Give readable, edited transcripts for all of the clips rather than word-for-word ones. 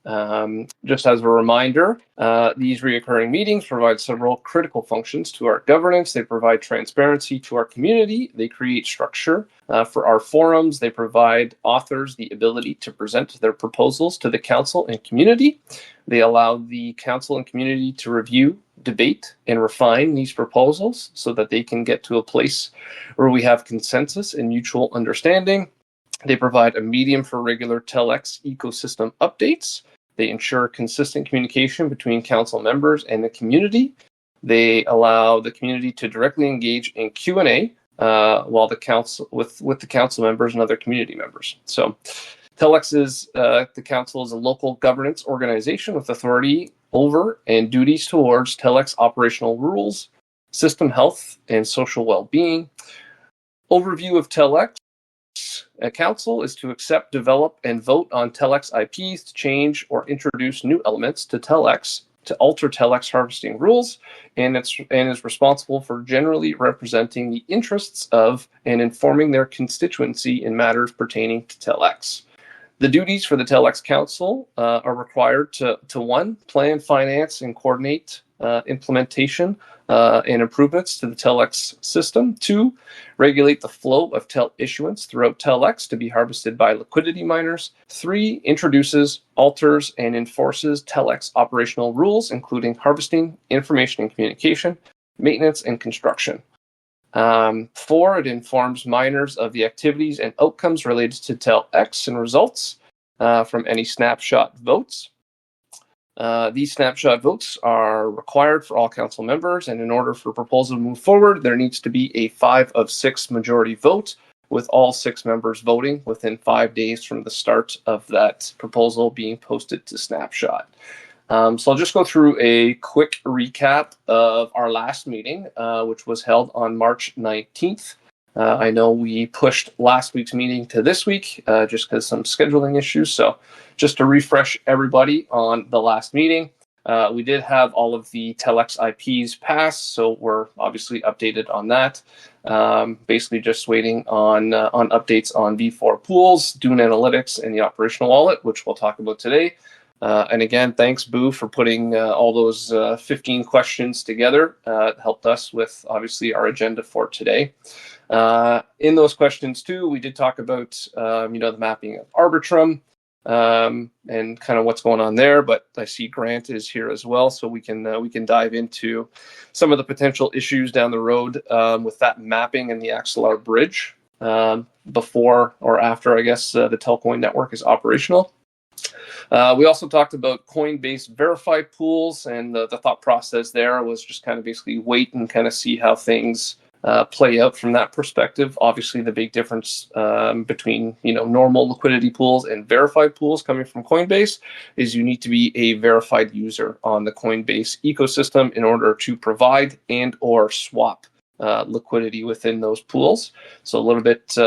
Just as a reminder, these reoccurring meetings provide several critical functions to our governance. They provide transparency to our community. They create structure for our forums. They provide authors the ability to present their proposals to the council and community. They allow the council and community to review, debate, and refine these proposals so that they can get to a place where we have consensus and mutual understanding. They provide a medium for regular TELx ecosystem updates. They ensure consistent communication between council members and the community. They allow the community to directly engage in Q&A while the council with the council members and other community members. So TELx is the council is a local governance organization with authority over and duties towards TELx operational rules, system health, and social well-being. Overview of TELx. A council is to accept, develop, and vote on TELx IPs to change or introduce new elements to TELx, to alter TELx harvesting rules, and is responsible for generally representing the interests of and informing their constituency in matters pertaining to TELx. The duties for the TELx Council are required to one, plan, finance, and coordinate implementation and improvements to the TELx system. Two, regulate the flow of TEL issuance throughout TELx to be harvested by liquidity miners. Three, introduces, alters, and enforces TELx operational rules, including harvesting, information and communication, maintenance, and construction. Four, it informs miners of the activities and outcomes related to TELx and results from any snapshot votes. These snapshot votes are required for all council members, and in order for a proposal to move forward, there needs to be a 5 of 6 majority vote, with all 6 members voting within 5 days from the start of that proposal being posted to snapshot. So I'll just go through a quick recap of our last meeting, which was held on March 19th. I know we pushed last week's meeting to this week just because some scheduling issues. So just to refresh everybody on the last meeting, we did have all of the TELx IPs pass, so we're obviously updated on that. Basically just waiting on updates on V4 pools, Dune Analytics, and the operational wallet, which we'll talk about today. And again, thanks, Boo, for putting all those 15 questions together. It helped us with, obviously, our agenda for today. In those questions, too, we did talk about, the mapping of Arbitrum and kind of what's going on there. But I see Grant is here as well, so we can dive into some of the potential issues down the road with that mapping and the Axelar Bridge before or after, I guess, the Telcoin network is operational. We also talked about Coinbase verified pools, and the thought process there was just kind of basically wait and kind of see how things play out from that perspective. Obviously, the big difference between normal liquidity pools and verified pools coming from Coinbase is you need to be a verified user on the Coinbase ecosystem in order to provide and or swap liquidity within those pools. So a little bit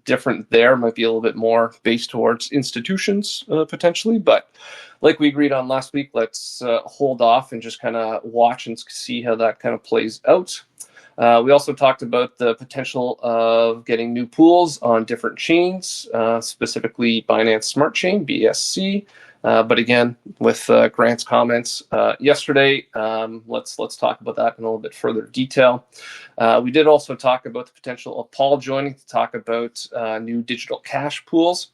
different there, might be a little bit more based towards institutions potentially, but like we agreed on last week, let's hold off and just kind of watch and see how that kind of plays out. We also talked about the potential of getting new pools on different chains, specifically Binance Smart Chain, BSC. But again, with Grant's comments yesterday, let's talk about that in a little bit further detail. We did also talk about the potential of Paul joining to talk about new digital cash pools,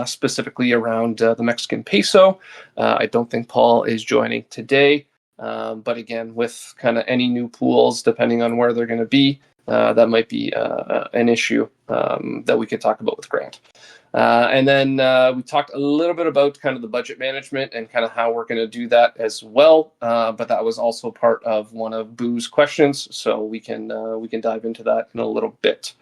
specifically around the Mexican peso. I don't think Paul is joining today, but again, with kind of any new pools, depending on where they're going to be, that might be an issue that we could talk about with Grant. And then we talked a little bit about kind of the budget management and kind of how we're going to do that as well. But that was also part of one of Boo's questions, so we can dive into that in a little bit.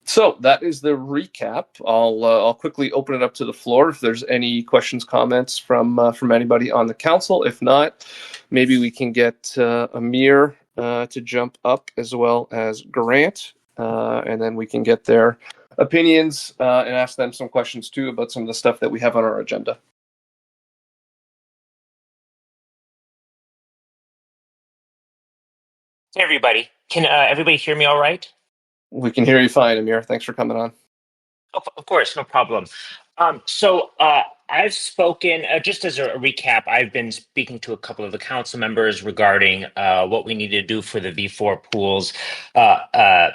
So that is the recap. I'll quickly open it up to the floor if there's any questions, comments from anybody on the council. If not, maybe we can get Amir to jump up as well as Grant, and then we can get their opinions and ask them some questions too about some of the stuff that we have on our agenda. Hey, everybody. Can everybody hear me all right? We can hear you fine, Amir. Thanks for coming on. Of course, no problem. I've spoken, just as a recap, I've been speaking to a couple of the council members regarding what we need to do for the V4 pools. Uh, uh,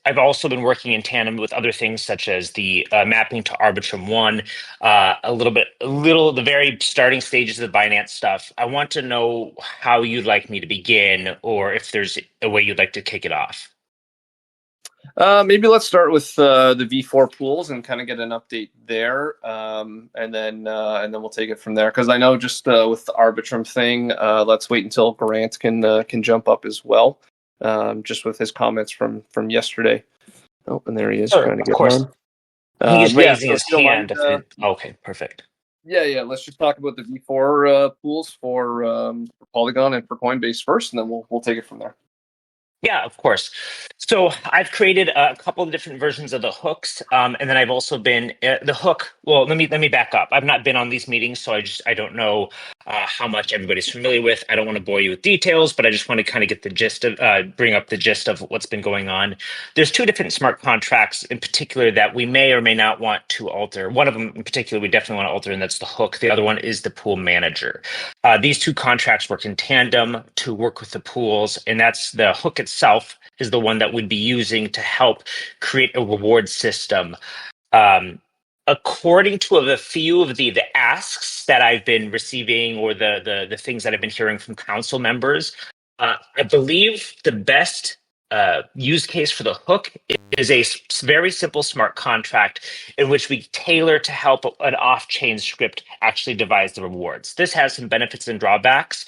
I've also been working in tandem with other things such as the mapping to Arbitrum 1, the very starting stages of the Binance stuff. I want to know how you'd like me to begin, or if there's a way you'd like to kick it off. Maybe let's start with the V4 pools and kind of get an update there, and then we'll take it from there. Because I know just with the Arbitrum thing, let's wait until Grant can jump up as well, just with his comments from yesterday. Oh, and there he is, Sure, trying to of get course. on. He's Yeah, raising so if his you don't mind, hand. Okay, perfect. yeah, let's just talk about the V4 pools for Polygon and for Coinbase first, and then we'll take it from there. Yeah, of course. So I've created a couple of different versions of the hooks, and then I've also been the hook. Well, let me back up. I've not been on these meetings, so I don't know how much everybody's familiar with. I don't want to bore you with details, but I just want to kind of get the gist of bring up the gist of what's been going on. There's two different smart contracts in particular that we may or may not want to alter. One of them in particular we definitely want to alter, and that's the hook. The other one is the pool manager. These two contracts work in tandem to work with the pools, and that's the hook itself is the one that we'd be using to help create a reward system. Um, According to a few of the asks that I've been receiving, or the things that I've been hearing from council members, I believe the best use case for the hook is a very simple smart contract in which we tailor to help an off-chain script actually devise the rewards. This has some benefits and drawbacks.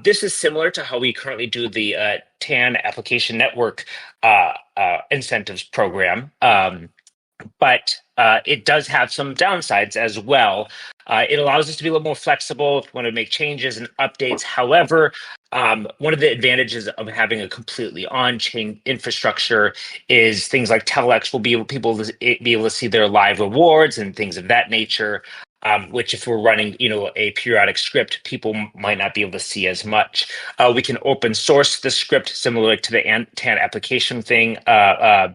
This is similar to how we currently do the TAN application network incentives program. But it does have some downsides as well. It allows us to be a little more flexible if we want to make changes and updates. However, one of the advantages of having a completely on-chain infrastructure is things like TELx will be able to see their live rewards and things of that nature. Which, if we're running, a periodic script, people might not be able to see as much. We can open source the script, similar to the TAN application thing.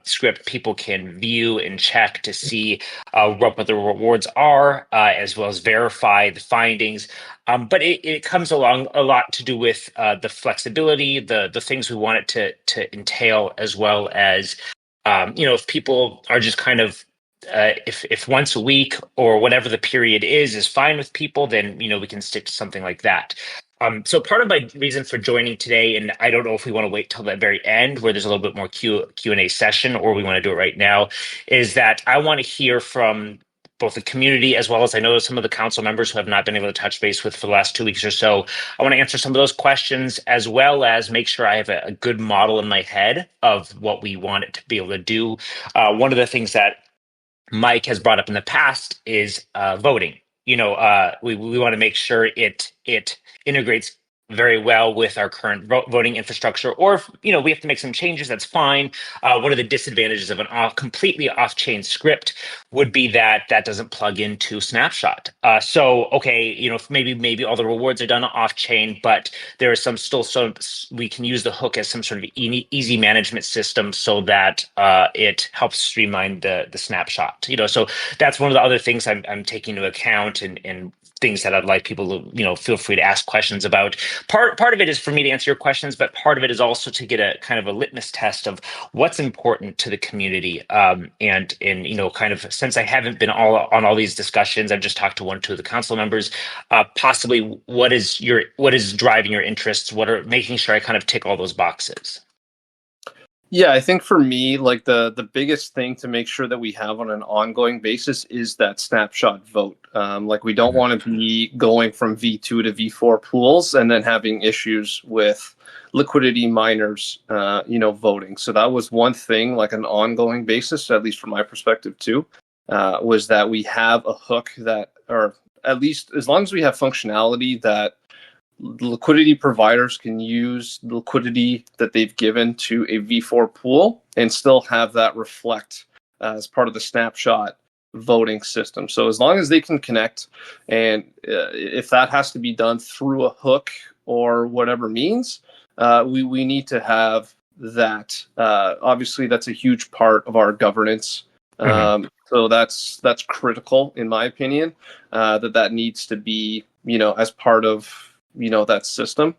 Script people can view and check to see what the rewards are, as well as verify the findings. But it comes along a lot to do with the flexibility, the things we want it to entail, as well as if people are just kind of if once a week or whatever the period is fine with people, then we can stick to something like that. So part of my reason for joining today, and I don't know if we want to wait till the very end where there's a little bit more Q&A session, or we want to do it right now, is that I want to hear from both the community, as well as I know some of the council members who have not been able to touch base with for the last 2 weeks or so. I want to answer some of those questions, as well as make sure I have a good model in my head of what we want it to be able to do. One of the things that Mike has brought up in the past is voting. We want to make sure it integrates very well with our current voting infrastructure. Or if we have to make some changes, that's fine. One of the disadvantages of completely off-chain script would be that doesn't plug into Snapshot. So okay, maybe all the rewards are done off-chain, but there is some we can use the hook as some sort of easy management system so that it helps streamline the snapshot. So that's one of the other things I'm taking into account, and things that I'd like people to feel free to ask questions about. Part of it is for me to answer your questions, but part of it is also to get a kind of a litmus test of what's important to the community. And kind of, since I haven't been on all these discussions, I've just talked to one or two of the council members. Possibly, what is driving your interests? What are making sure I kind of tick all those boxes? Yeah, I think for me, like the biggest thing to make sure that we have on an ongoing basis is that snapshot vote. Like we don't want to be going from V2 to V4 pools and then having issues with liquidity miners, voting. So that was one thing, like an ongoing basis, at least from my perspective too, was that we have a hook that, or at least as long as we have functionality that liquidity providers can use the liquidity that they've given to a V4 pool and still have that reflect as part of the snapshot voting system. So as long as they can connect, and if that has to be done through a hook or whatever means, we need to have that. Obviously, that's a huge part of our governance So that's critical in my opinion, that needs to be, as part of, that system.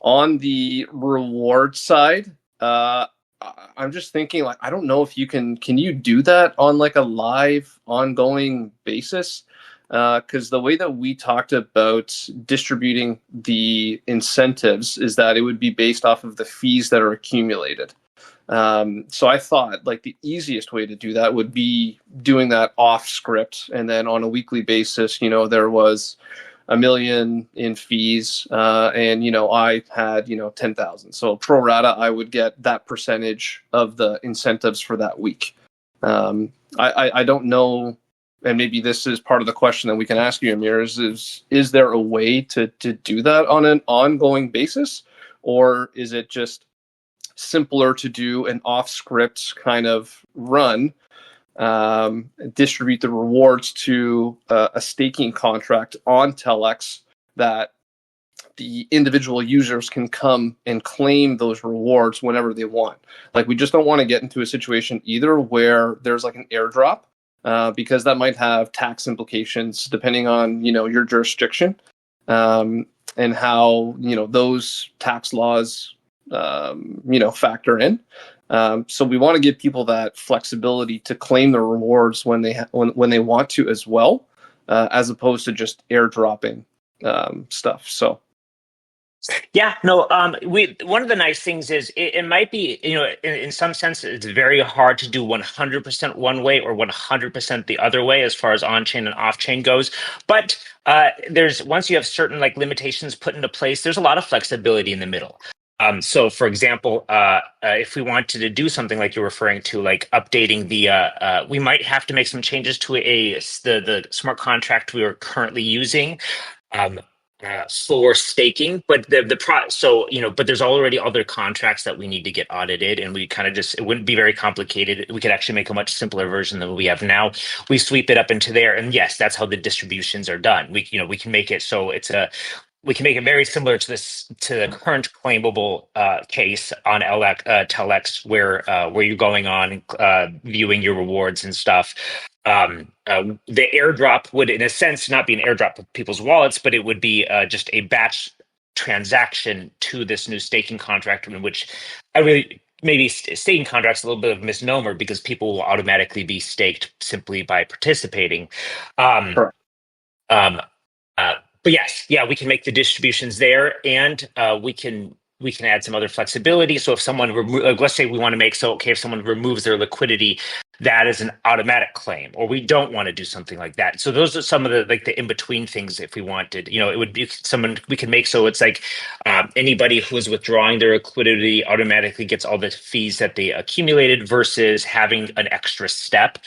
On the reward side, I'm just thinking, like, I don't know if can you do that on like a live ongoing basis? Because the way that we talked about distributing the incentives is that it would be based off of the fees that are accumulated. So I thought like the easiest way to do that would be doing that off script, and then on a weekly basis, there was a million in fees, and I had 10,000. So pro rata, I would get that percentage of the incentives for that week. I don't know, and maybe this is part of the question that we can ask you, Amir. Is there a way to do that on an ongoing basis, or is it just simpler to do an off script kind of run, distribute the rewards to a staking contract on TELx that the individual users can come and claim those rewards whenever they want? Like, we just don't want to get into a situation either where there's like an airdrop, because that might have tax implications depending on your jurisdiction, and how those tax laws factor in. So we want to give people that flexibility to claim the rewards when they when they want to as well, as opposed to just airdropping stuff. So Yeah, no. One of the nice things is it might be, in some sense, it's very hard to do 100% one way or 100% the other way as far as on chain and off chain goes. But there's once you have certain like limitations put into place, there's a lot of flexibility in the middle. So, for example, if we wanted to do something like you're referring to, like updating we might have to make some changes to the smart contract we are currently using. For staking, but but there's already other contracts that we need to get audited, and we kind of just, it wouldn't be very complicated. We could actually make a much simpler version than what we have now. We sweep it up into there, and yes, that's how the distributions are done. We can make it so we can make it very similar to the current claimable case on TELx, where you're going on viewing your rewards and stuff. The airdrop would, in a sense, not be an airdrop of people's wallets, but it would be just a batch transaction to this new staking contract, in which maybe staking contracts a little bit of a misnomer, because people will automatically be staked simply by participating. correct. Um, but yes, yeah, we can make the distributions there, and we can add some other flexibility. So if someone let's say we want to make if someone removes their liquidity, that is an automatic claim, or we don't want to do something like that. So those are some of the in between things. If we wanted, it would be someone we can make so it's like anybody who is withdrawing their liquidity automatically gets all the fees that they accumulated, versus having an extra step.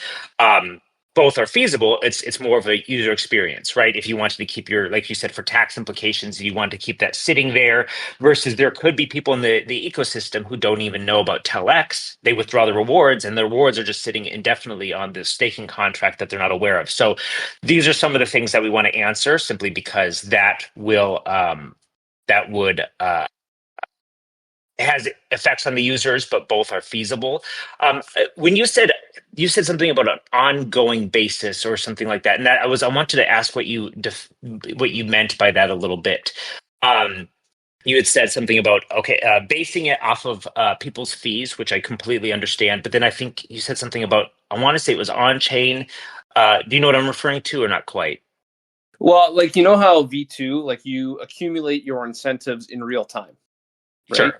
Both are feasible. It's more of a user experience, right? If you wanted to keep like you said, for tax implications, you want to keep that sitting there, versus there could be people in the ecosystem who don't even know about TELx. They withdraw the rewards, and the rewards are just sitting indefinitely on the staking contract that they're not aware of. So these are some of the things that we want to answer, simply because that would it has effects on the users, but both are feasible. When you said something about an ongoing basis or something like that, and I wanted to ask what you meant by that a little bit. You had said something about basing it off of people's fees, which I completely understand. But then I think you said something about, I want to say it was on chain. Do you know what I'm referring to, or not quite? Well, like, how V2, like, you accumulate your incentives in real time, right? Sure.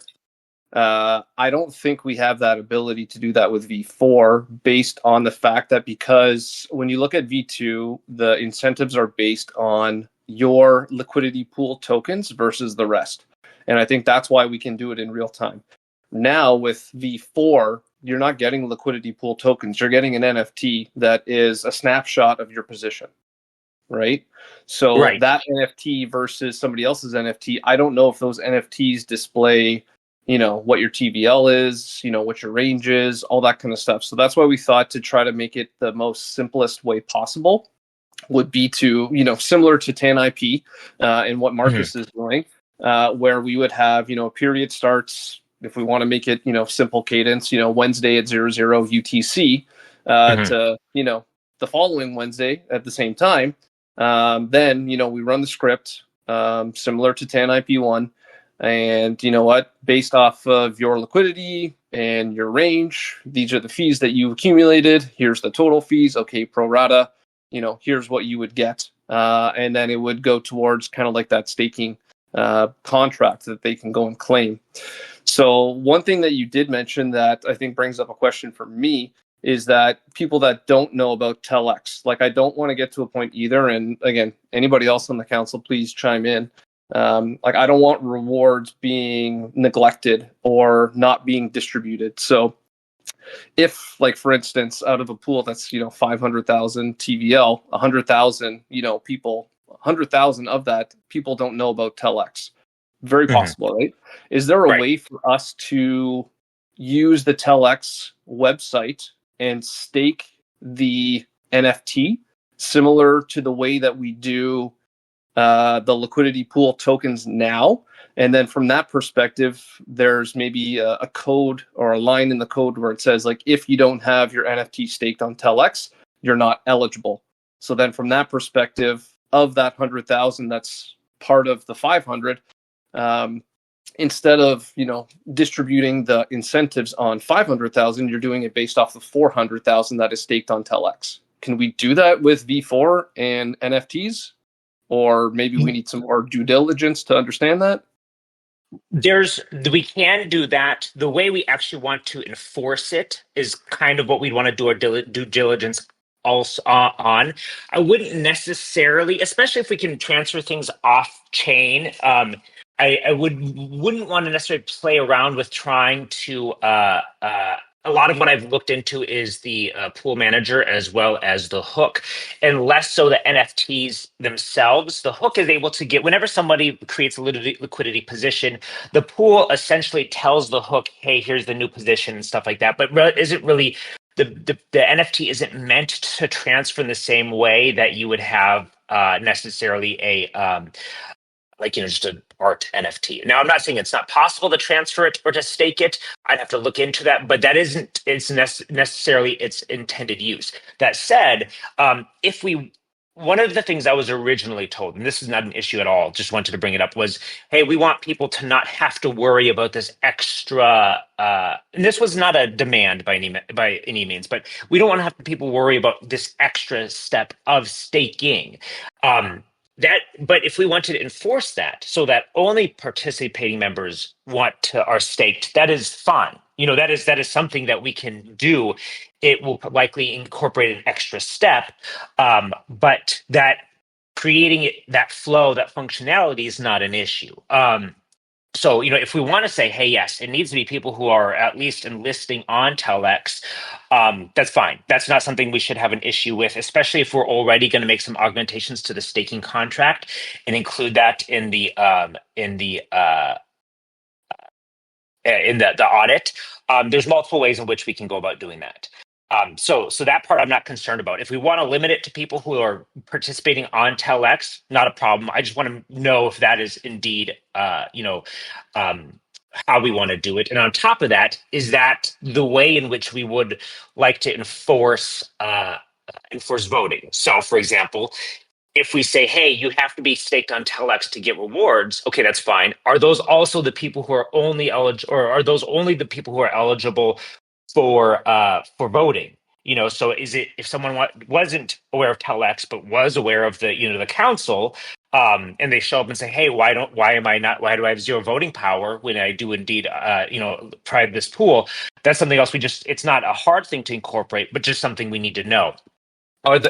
I don't think we have that ability to do that with V4, based on the fact that, because when you look at V2, the incentives are based on your liquidity pool tokens versus the rest. And I think that's why we can do it in real time. Now with V4, you're not getting liquidity pool tokens. You're getting an NFT that is a snapshot of your position, right? So Right. that NFT versus somebody else's NFT, I don't know if those NFTs display what your TVL is, what your range is, all that kind of stuff. So that's why we thought to try to make it the most simplest way possible would be to, similar to TAN IP and what Marcus is doing, where we would have, a period starts, if we want to make it, simple cadence, Wednesday at 00 UTC. Mhm. to, the following Wednesday at the same time. Then, we run the script similar to TAN IP1. And you know what? Based off of your liquidity and your range, these are the fees that you accumulated. Here's the total fees. Okay, pro rata. Here's what you would get. And then it would go towards kind of like that staking contract that they can go and claim. So one thing that you did mention that I think brings up a question for me is that people that don't know about TELx, like I don't want to get to a point either. And again, anybody else on the council, please chime in. Like I don't want rewards being neglected or not being distributed. So if, like for instance, out of a pool that's 500,000 TVL, 100,000 people, 100,000 of that people don't know about TELx. Very Mhm. possible, right? Is there a Right. way for us to use the TELx website and stake the NFT similar to the way that we do the liquidity pool tokens now? And then from that perspective, there's maybe a code or a line in the code where it says, like, if you don't have your NFT staked on TELx, you're not eligible. So then from that perspective, of that 100,000 that's part of the 500, um, instead of distributing the incentives on 500,000, you're doing it based off the 400,000 that is staked on TELx. Can we do that with V4 and NFTs? Or maybe we need some more due diligence to understand that? We can do that. The way we actually want to enforce it is kind of what we'd want to do our due diligence also on. I wouldn't necessarily, especially if we can transfer things off chain. I wouldn't want to necessarily play around with trying to. A lot of what I've looked into is the pool manager as well as the hook, and less so the NFTs themselves. The hook is able to get whenever somebody creates a liquidity position, the pool essentially tells the hook, "Hey, here's the new position" and stuff like that. But isn't really the NFT isn't meant to transfer in the same way that you would have necessarily a like just an art NFT. Now, I'm not saying it's not possible to transfer it or to stake it. I'd have to look into that, but that isn't it's necessarily its intended use. That said, if we one of the things I was originally told, and this is not an issue at all, just wanted to bring it up, was, hey, we want people to not have to worry about this extra. And this was not a demand by any means, but we don't want to have people worry about this extra step of staking. Um, but if we wanted to enforce that so that only participating members are staked, that is fine. That is something that we can do. It will likely incorporate an extra step, but that creating that flow, that functionality is not an issue. So, if we want to say, hey, yes, it needs to be people who are at least enlisting on TELx, that's fine. That's not something we should have an issue with, especially if we're already going to make some augmentations to the staking contract and include that in the audit. There's multiple ways in which we can go about doing that. So that part I'm not concerned about. If we want to limit it to people who are participating on TELx, not a problem. I just want to know if that is indeed, um, how we want to do it. And on top of that, is that the way in which we would like to enforce voting? So, for example, if we say, hey, you have to be staked on TELx to get rewards, okay, that's fine. Are those also the people who are only eligible, or are those only the people who are eligible for voting? So is it if someone wasn't aware of TELx but was aware of the council, and they show up and say, hey, why do I have zero voting power when I do indeed try this pool? That's something else it's not a hard thing to incorporate, but just something we need to know.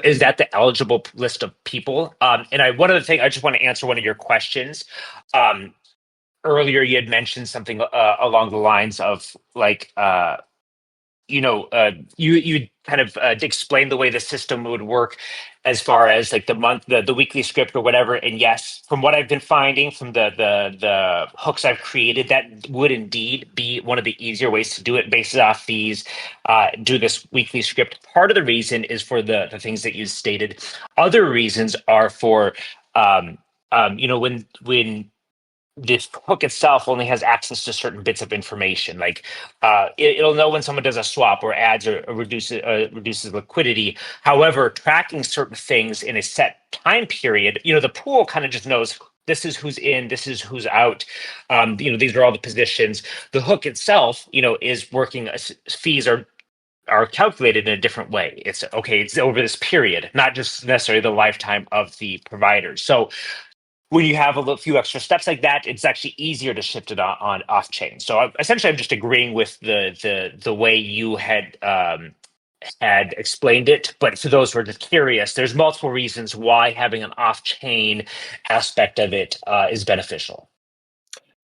Is that the eligible list of people? And one of the things I just want to answer one of your questions. Um, Earlier, you had mentioned something along the lines of like you kind of explained the way the system would work as far as like the weekly script or whatever. And yes, from what I've been finding from the hooks I've created, that would indeed be one of the easier ways to do it based off these do this weekly script. Part of the reason is for the things that you stated. Other reasons are for when this hook itself only has access to certain bits of information. Like it'll know when someone does a swap or adds or reduces liquidity. However, tracking certain things in a set time period, the pool kind of just knows this is who's in, this is who's out. These are all the positions. The hook itself, is working. Fees are calculated in a different way. It's okay. It's over this period, not just necessarily the lifetime of the provider. So when you have a few extra steps like that, it's actually easier to shift it on off chain. So essentially, I'm just agreeing with the way you had explained it. But for those who are just curious, there's multiple reasons why having an off chain aspect of it is beneficial.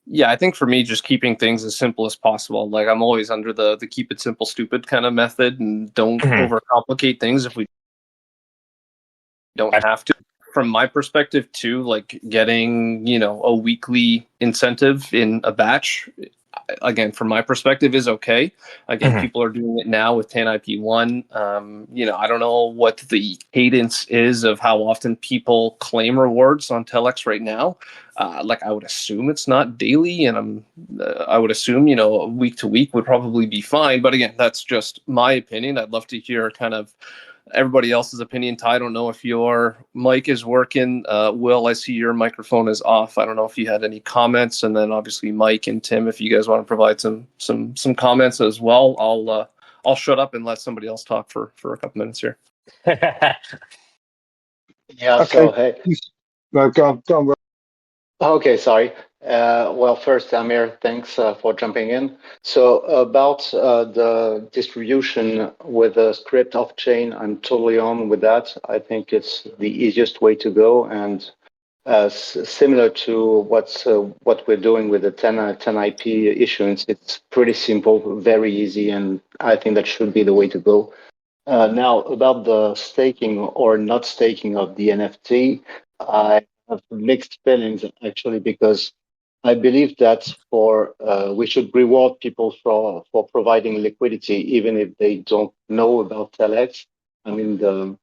Yeah, I think for me, just keeping things as simple as possible. Like I'm always under the keep it simple, stupid kind of method, and don't Mhm. overcomplicate things if we don't have to. From my perspective, too, like getting a weekly incentive in a batch, again, from my perspective, is okay. Again, Mhm. people are doing it now with 10IP1. I don't know what the cadence is of how often people claim rewards on TELx right now. Like I would assume it's not daily, and I would assume week to week would probably be fine. But again, that's just my opinion. I'd love to hear kind of everybody else's opinion. Ty, I don't know if your mic is working. Will, I see your microphone is off. I don't know if you had any comments, and then obviously Mike and Tim, if you guys want to provide some comments as well, I'll shut up and let somebody else talk for a couple minutes here. Yeah, Okay. so hey, No, go on. Will. okay, sorry. Well, first, Amir, thanks for jumping in. So about the distribution with a script off chain, I'm totally on with that. I think it's the easiest way to go, and similar to what we're doing with the 10 IP issuance, it's pretty simple, very easy, and I think that should be the way to go. Now, about the staking or not staking of the NFT, I have mixed feelings actually because I believe that for we should reward people for providing liquidity even if they don't know about TELx. I mean,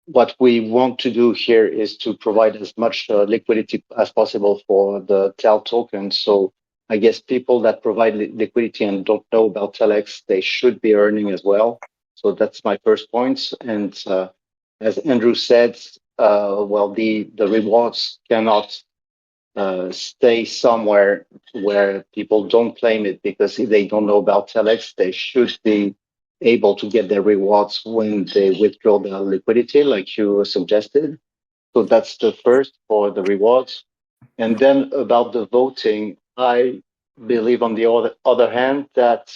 what we want to do here is to provide as much liquidity as possible for the TEL token. So I guess people that provide liquidity and don't know about TELx, they should be earning as well. So that's my first point. And as Andrew said, well, the rewards cannot stay somewhere where people don't claim it, because if they don't know about TELx, they should be able to get their rewards when they withdraw their liquidity, like you suggested. So that's the first for the rewards. And then about the voting, I believe on the other hand that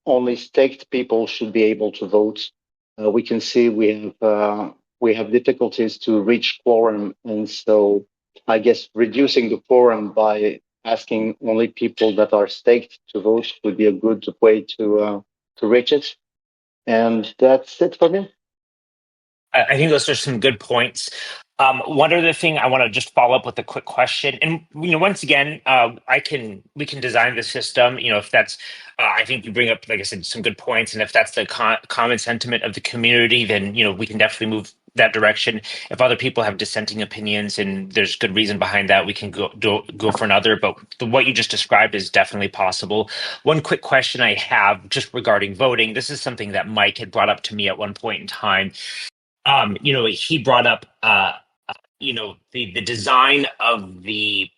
only staked people should be able to vote. We can see we have difficulties to reach quorum, and so I guess reducing the quorum by asking only people that are staked to vote would be a good way to reach it. And that's it for me. I think those are some good points. One other thing I want to just follow up with a quick question, and once again, we can design the system. If that's, I think you bring up, like I said, some good points, and if that's the common sentiment of the community, then we can definitely move that direction. If other people have dissenting opinions and there's good reason behind that, we can go for another. But what you just described is definitely possible. One quick question I have just regarding voting. This is something that Mike had brought up to me at one point in time. He brought up the design of the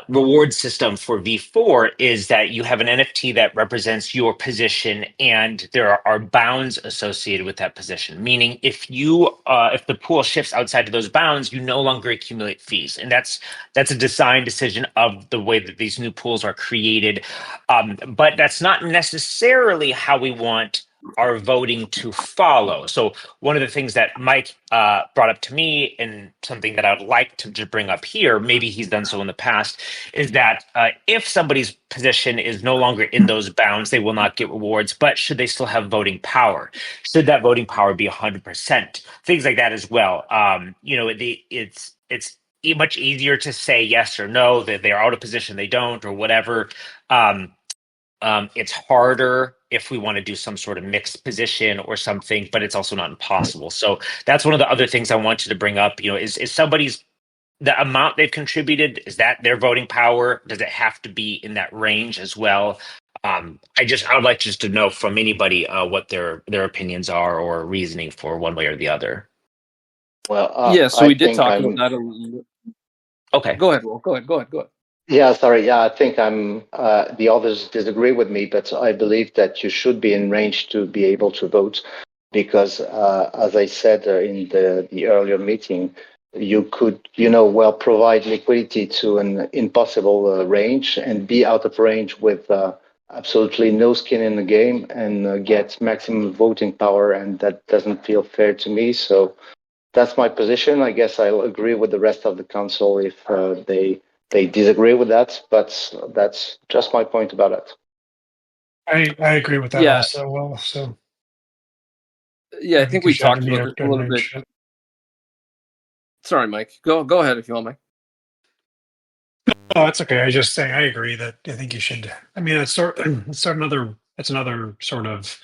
reward system for V4 is that you have an NFT that represents your position, and there are bounds associated with that position. Meaning, if the pool shifts outside of those bounds, you no longer accumulate fees, and that's a design decision of the way that these new pools are created. But that's not necessarily how we want our voting to follow. So one of the things that Mike brought up to me, and something that I would like to bring up here, maybe he's done so in the past, is that if somebody's position is no longer in those bounds, they will not get rewards, but should they still have voting power? Should that voting power be 100%? Things like that as well. It's much easier to say yes or no, that they're out of position, they don't, or whatever. It's harder if we want to do some sort of mixed position or something, but it's also not impossible. So that's one of the other things I wanted to bring up. Is somebody's the amount they've contributed, is that their voting power? Does it have to be in that range as well? I would like just to know from anybody what their opinions are or reasoning for one way or the other. Well, Yeah, so I we did think talk about I'm. that a little. Okay. Go ahead, Will. Go ahead. Go ahead. Go ahead. Yeah, sorry. Yeah, I think I'm. The others disagree with me, but I believe that you should be in range to be able to vote, because as I said in the earlier meeting, you could, well, provide liquidity to an impossible range and be out of range with absolutely no skin in the game and get maximum voting power, and that doesn't feel fair to me. So that's my position. I guess I'll agree with the rest of the council if they disagree with that, but that's just my point about it. I agree with that Yeah, also. Well, so yeah. I I think think you we should have to talked be about this a in little bit. range. Sorry, Mike. Go ahead if you want, Mike. Oh, that's okay. I was just saying I agree that I think you should. I mean, it's another sort of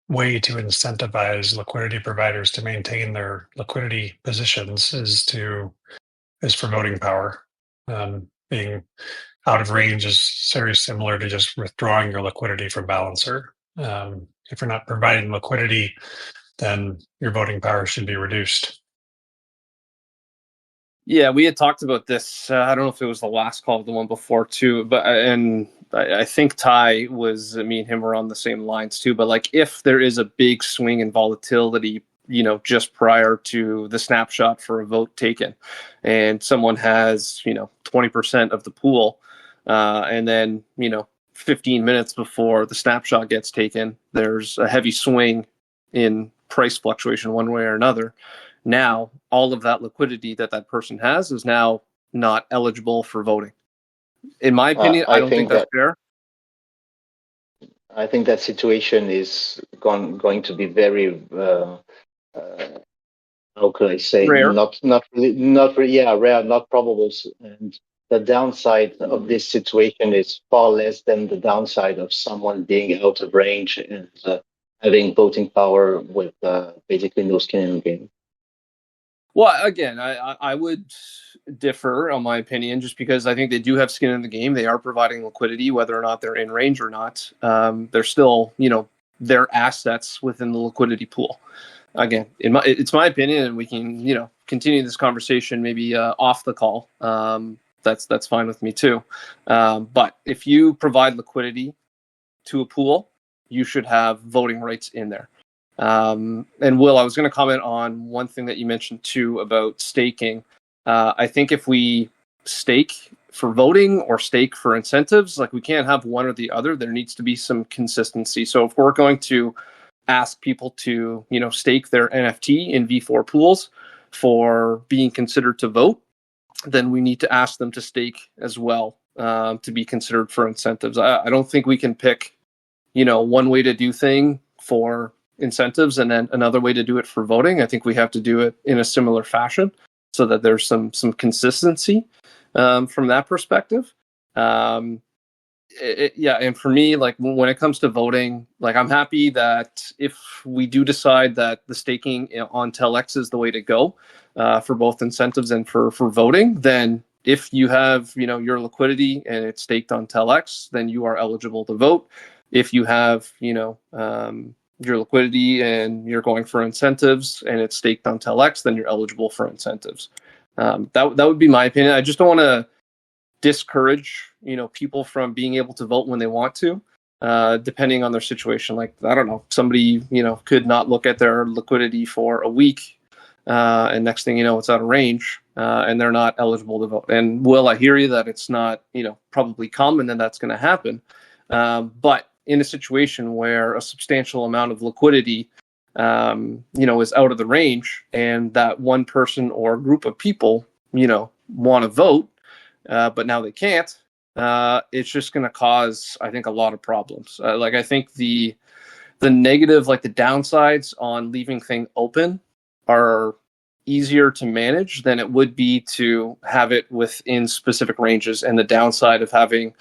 way to incentivize liquidity providers to maintain their liquidity positions is for voting power. Being out of range is very similar to just withdrawing your liquidity from balancer. If you're not providing liquidity, then your voting power should be reduced. Yeah, we had talked about this. I don't know if it was the last call, the one before too, but and I think Ty was, me and him were on the same lines too. But like, if there is a big swing in volatility, just prior to the snapshot for a vote taken, and someone has 20% of the pool, and then 15 minutes before the snapshot gets taken, there's a heavy swing in price fluctuation one way or another. Now all of that liquidity that person has is now not eligible for voting. In my opinion, I I don't think think that's that fair. I think that situation is going to be very uh, how could I say, Rare. not really, yeah, rare, not probable. And the downside of this situation is far less than the downside of someone being out of range and having voting power with basically no skin in the game. Well, again, I would differ on my opinion, just because I think they do have skin in the game. They are providing liquidity, whether or not they're in range or not. They're still, their assets within the liquidity pool. Again, it's my opinion, and we can, continue this conversation maybe off the call. That's fine with me too. But if you provide liquidity to a pool, you should have voting rights in there. And Will, I was going to comment on one thing that you mentioned too about staking. I think if we stake for voting or stake for incentives, like, we can't have one or the other. There needs to be some consistency. So if we're going to ask people to, stake their NFT in V4 pools for being considered to vote, then we need to ask them to stake as well, to be considered for incentives. I don't think we can pick, one way to do thing for incentives and then another way to do it for voting. I think we have to do it in a similar fashion so that there's some consistency from that perspective. Yeah, and for me, like, when it comes to voting, like, I'm happy that if we do decide that the staking on TELx is the way to go for both incentives and for voting, then if you have your liquidity and it's staked on TELx, then you are eligible to vote. If you have your liquidity and you're going for incentives and it's staked on TELx, then you're eligible for incentives. That would be my opinion. I just don't want to discourage people from being able to vote when they want to, depending on their situation. Like, I don't know, somebody could not look at their liquidity for a week, and next thing you know, it's out of range, and they're not eligible to vote. And Will, I hear you that it's not probably common and that's going to happen, but in a situation where a substantial amount of liquidity is out of the range, and that one person or group of people want to vote, but now they can't, it's just going to cause, I think, a lot of problems. Like, I think the negative, like the downsides on leaving thing open, are easier to manage than it would be to have it within specific ranges. And the downside of having,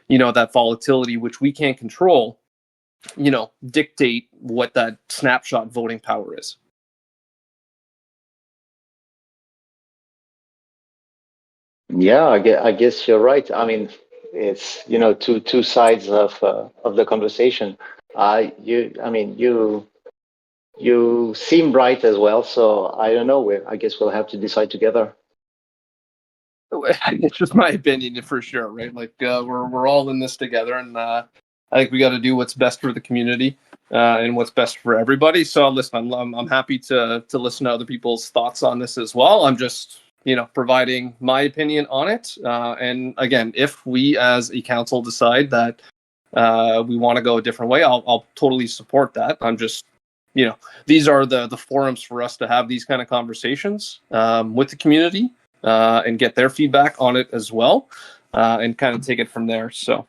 that volatility, which we can't control, dictate what that snapshot voting power is. Yeah, I guess you're right. I mean, it's two sides of the conversation. You seem right as well. So I don't know. I guess we'll have to decide together. It's just my opinion for sure, right? Like we're all in this together, and I think we got to do what's best for the community and what's best for everybody. So listen, I'm happy to listen to other people's thoughts on this as well. I'm just providing my opinion on it. And again, if we as a council decide that we want to go a different way, I'll totally support that. I'm just these are the forums for us to have these kind of conversations with the community and get their feedback on it as well, and kind of take it from there. So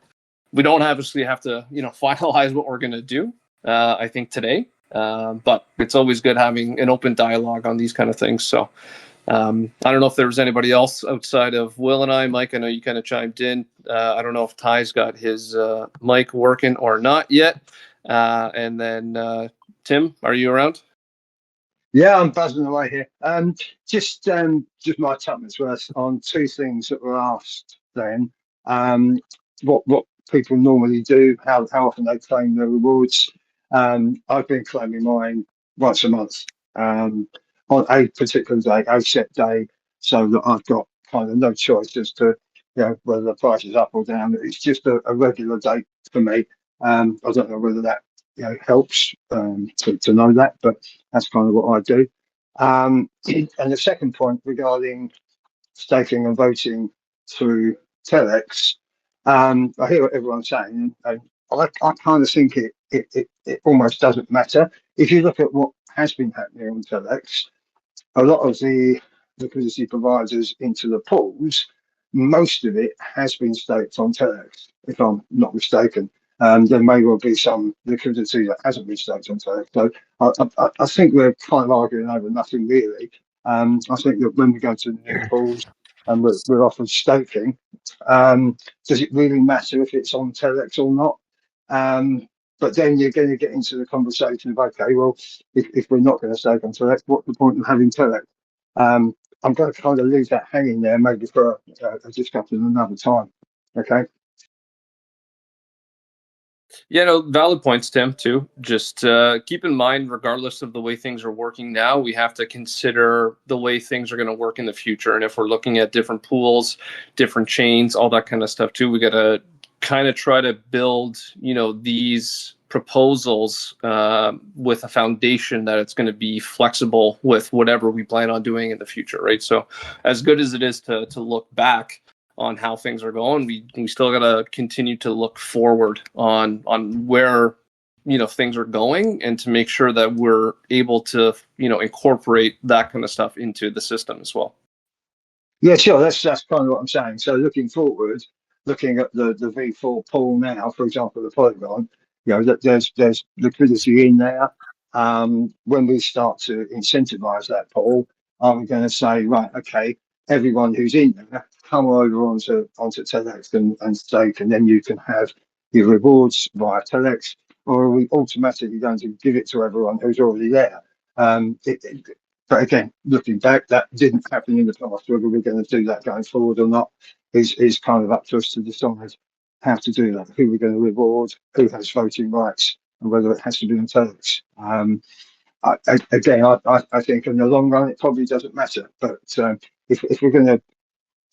we don't obviously have to, finalize what we're going to do, I think today, but it's always good having an open dialogue on these kind of things. So I don't know if there was anybody else outside of Will and I. Mike, I know you kind of chimed in. I don't know if Ty's got his mic working or not yet. And then Tim, are you around? Yeah, I'm buzzing away here. Just my tuppence worth on two things that were asked then. What people normally do, how often they claim their rewards. I've been claiming mine once a month, on a particular day, a set day, so that I've got kind of no choice as to whether the price is up or down. It's just a regular date for me. I don't know whether that helps to know that, but that's kind of what I do. And the second point regarding staking and voting through TELx, I hear what everyone's saying, and I kind of think it almost doesn't matter. If you look at what has been happening on TELx, a lot of the liquidity providers into the pools, most of it has been staked on TELx, if I'm not mistaken. There may well be some liquidity that hasn't been staked on TELx. So I think we're kind of arguing over nothing really. I think that when we go to the new pools and we're offered staking, does it really matter if it's on TELx or not? But then you're going to get into the conversation of, okay, well, if we're not going to stake on TELx, what's the point of having TELx? I'm going to kind of leave that hanging there, maybe for a discussion another time. Okay. Yeah, no, valid points, Tim, too. Just keep in mind, regardless of the way things are working now, we have to consider the way things are going to work in the future. And if we're looking at different pools, different chains, all that kind of stuff, too, we got to kind of try to build, these proposals with a foundation that it's going to be flexible with whatever we plan on doing in the future, right? So as good as it is to look back on how things are going, we still got to continue to look forward on where things are going, and to make sure that we're able to incorporate that kind of stuff into the system as well. Yeah, sure. That's kind of what I'm saying. So looking forward, looking at the V4 pool now, for example, the Polygon, that there's liquidity in there. When we start to incentivize that pool, I'm going to say, right, okay, everyone who's in there, come over onto TELx and stake, and then you can have your rewards via TELx, or are we automatically going to give it to everyone who's already there? But again, looking back, that didn't happen in the past. Whether we're going to do that going forward or not is kind of up to us to decide how to do that, who we're going to reward, who has voting rights, and whether it has to be in TELx. I think in the long run, it probably doesn't matter. But if we're going to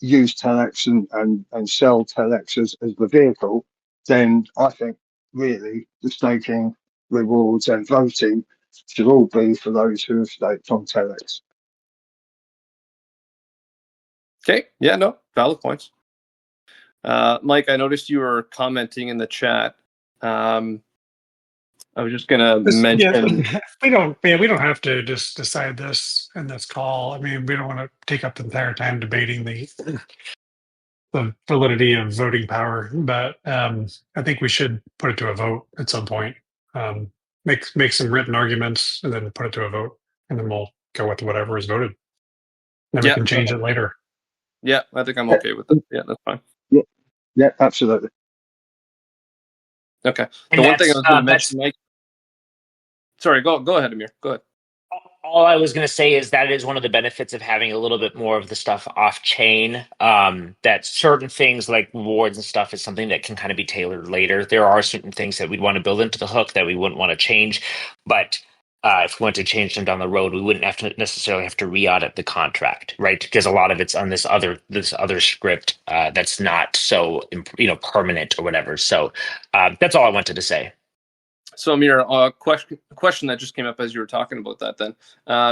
use TELx and sell TELx as the vehicle, then I think really the staking, rewards, and voting should all be for those who have staked on TELx. Okay. Yeah, no, valid points. Mike, I noticed you were commenting in the chat. I was just gonna mention. We don't have to just decide this in this call. I mean, we don't want to take up the entire time debating the validity of voting power, but I think we should put it to a vote at some point. Make some written arguments and then put it to a vote, and then we'll go with whatever is voted. Then we can change it later. Yeah, I think I'm okay with it. Yeah, that's fine. Yeah, absolutely. Okay. The one thing I was going to mention, Mike. Sorry, go ahead, Amir. Go ahead. All I was going to say is that is one of the benefits of having a little bit more of the stuff off chain. That certain things like rewards and stuff is something that can kind of be tailored later. There are certain things that we'd want to build into the hook that we wouldn't want to change, but if we want to change them down the road, we wouldn't have to necessarily have to re-audit the contract, right? Because a lot of it's on this other script that's not so permanent or whatever. So that's all I wanted to say. So, Amir, a question that just came up as you were talking about that then.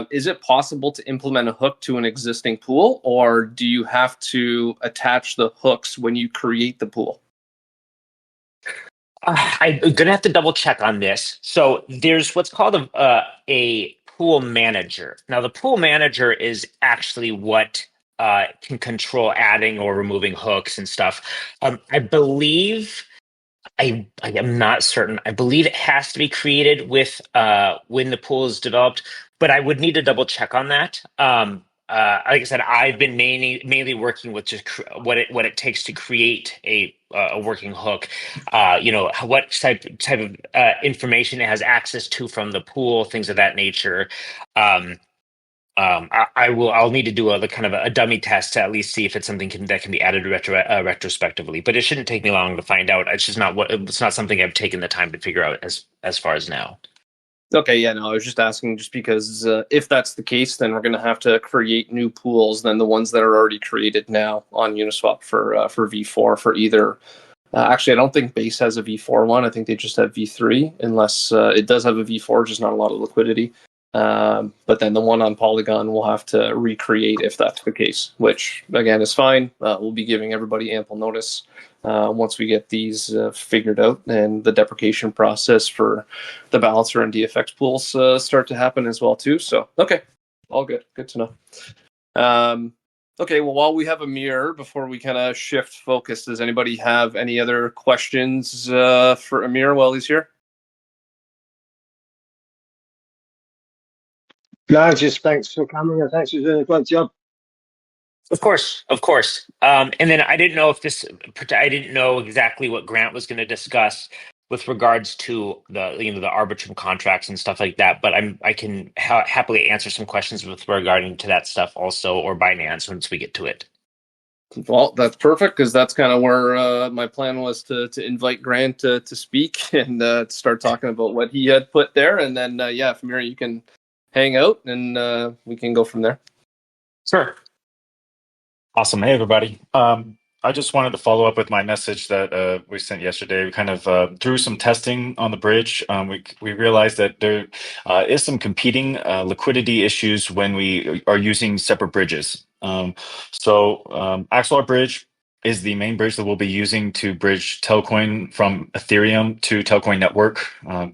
Is it possible to implement a hook to an existing pool, or do you have to attach the hooks when you create the pool? I'm going to have to double check on this. So there's what's called a pool manager. Now, the pool manager is actually what can control adding or removing hooks and stuff. I believe I am not certain. I believe it has to be created with when the pool is developed, but I would need to double check on that. Like I said, I've been mainly working with just what it takes to create a working hook. What type of information it has access to from the pool, things of that nature. I'll need to do a kind of a dummy test to at least see if it's something that can be added retrospectively. But it shouldn't take me long to find out. It's just it's not something I've taken the time to figure out as far as now. Okay, yeah, no, I was just asking just because if that's the case, then we're going to have to create new pools than the ones that are already created now on Uniswap for V4 for either. Actually, I don't think Base has a V4 one. I think they just have V3, unless it does have a V4, just not a lot of liquidity. But then the one on Polygon we'll have to recreate if that's the case, which again is fine. We'll be giving everybody ample notice once we get these figured out and the deprecation process for the balancer and DFX pools start to happen as well too. So, okay, all good. Good to know. Okay, well, while we have Amir, before we kind of shift focus, does anybody have any other questions for Amir while he's here? No, just thanks for coming and thanks for doing a great job. Of course. And then I didn't know exactly what Grant was going to discuss with regards to the Arbitrum contracts and stuff like that. But I can happily answer some questions with regarding to that stuff also, or Binance once we get to it. Well, that's perfect because that's kind of where my plan was to invite Grant to speak and start talking about what he had put there. And then, if Amir, you can hang out and we can go from there. Sure. Awesome. Hey, everybody. I just wanted to follow up with my message that we sent yesterday. We kind of through some testing on the bridge. We realized that there is some competing liquidity issues when we are using separate bridges. Axelar Bridge is the main bridge that we'll be using to bridge Telcoin from Ethereum to Telcoin Network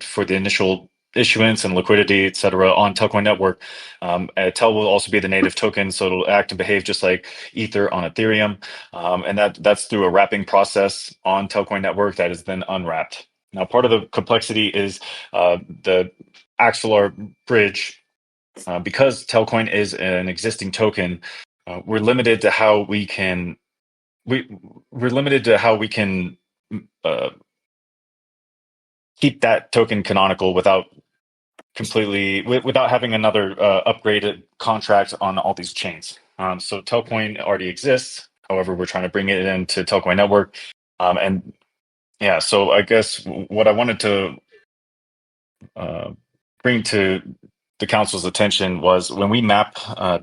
for the initial issuance and liquidity, et cetera, on Telcoin Network. Tel will also be the native token, so it'll act and behave just like Ether on Ethereum. And that's through a wrapping process on Telcoin Network that is then unwrapped. Now, part of the complexity is the Axelar bridge. Because Telcoin is an existing token, we're limited to how we can keep that token canonical without having another upgraded contract on all these chains. So Telcoin already exists. However, we're trying to bring it into Telcoin Network. So I guess what I wanted to bring to the council's attention was when we map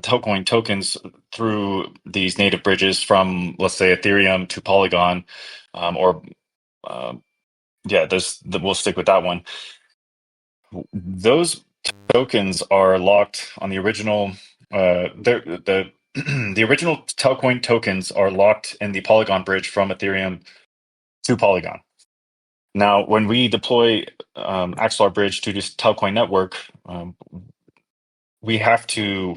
Telcoin tokens through these native bridges from, let's say, Ethereum to Polygon, we'll stick with that one. Those tokens are locked on the original. The original Telcoin tokens are locked in the Polygon bridge from Ethereum to Polygon. Now, when we deploy Axelar Bridge to this Telcoin network, we have to,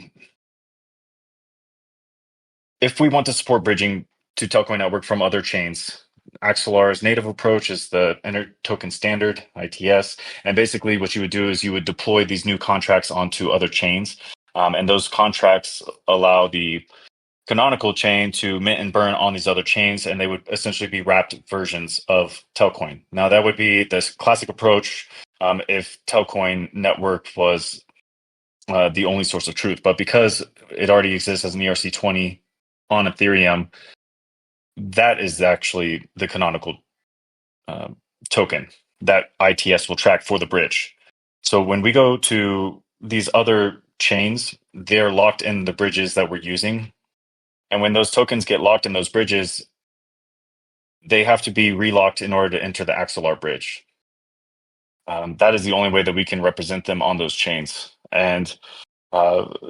if we want to support bridging to Telcoin network from other chains, Axelar's native approach is the Inter-Token Standard, ITS. And basically what you would do is you would deploy these new contracts onto other chains. And those contracts allow the canonical chain to mint and burn on these other chains, and they would essentially be wrapped versions of Telcoin. Now, that would be this classic approach if Telcoin network was the only source of truth. But because it already exists as an ERC20 on Ethereum, that is actually the canonical token that ITS will track for the bridge. So when we go to these other chains, they're locked in the bridges that we're using. And when those tokens get locked in those bridges, they have to be relocked in order to enter the Axelar bridge. That is the only way that we can represent them on those chains. And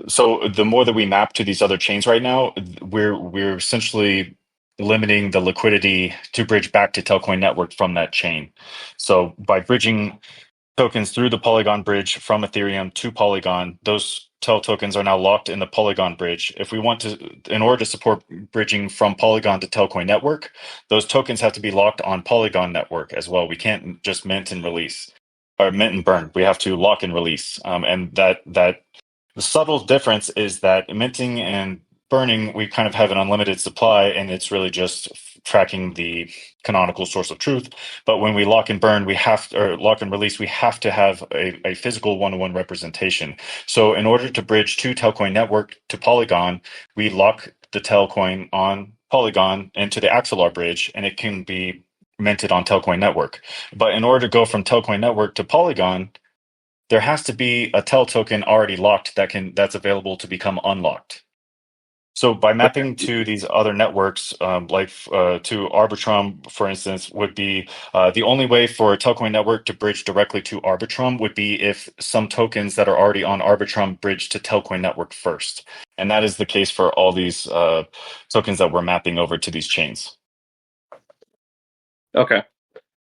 so the more that we map to these other chains right now, we're essentially limiting the liquidity to bridge back to Telcoin network from that chain. So by bridging tokens through the Polygon bridge from Ethereum to Polygon, those TEL tokens are now locked in the Polygon bridge. If we want to, in order to support bridging from Polygon to Telcoin network, those tokens have to be locked on Polygon network as well. We can't just mint and release or mint and burn. We have to lock and release. And that the subtle difference is that minting and burning, we kind of have an unlimited supply, and it's really just tracking the canonical source of truth. But when we lock and burn, or lock and release, we have to have a physical one-to-one representation. So in order to bridge to Telcoin network to Polygon, we lock the Telcoin on Polygon into the Axelar bridge, and it can be minted on Telcoin network. But in order to go from Telcoin network to Polygon, there has to be a TEL token already locked that's available to become unlocked. So by mapping to these other networks, to Arbitrum, for instance, would be the only way for a Telcoin network to bridge directly to Arbitrum would be if some tokens that are already on Arbitrum bridge to Telcoin network first. And that is the case for all these tokens that we're mapping over to these chains. Okay.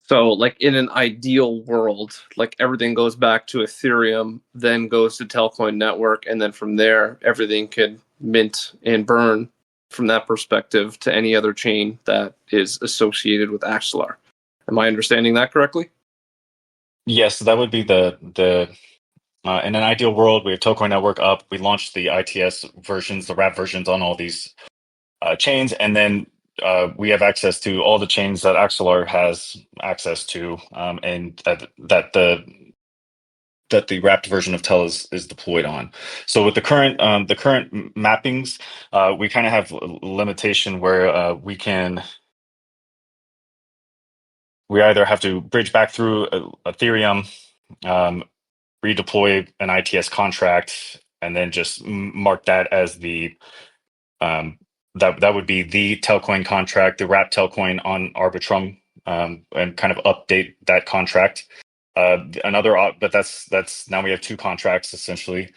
So, like in an ideal world, like everything goes back to Ethereum, then goes to Telcoin network, and then from there, everything could mint and burn from that perspective to any other chain that is associated with Axelar. Am I understanding that correctly? Yes, that would be the in an ideal world. We have Telcoin network up. We launched the ITS versions, the wrap versions on all these chains, and then we have access to all the chains that Axelar has access to, and that the wrapped version of TEL is deployed on. So with the current mappings, we kind of have a limitation where we either have to bridge back through Ethereum, redeploy an ITS contract, and then just mark that as the that would be the Telcoin contract, the wrapped Telcoin on Arbitrum, and kind of update that contract. But that's now we have two contracts essentially.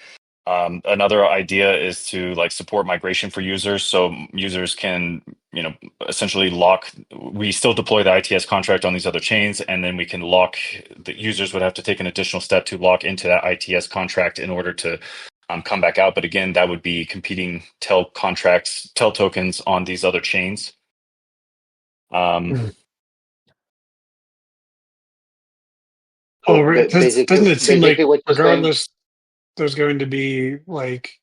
Another idea is to like support migration for users, so users can essentially lock. We still deploy the ITS contract on these other chains, and then we can lock. The users would have to take an additional step to lock into that ITS contract in order to come back out. But again, that would be competing TEL contracts, TEL tokens on these other chains. Well, doesn't it seem like regardless, there's going to be like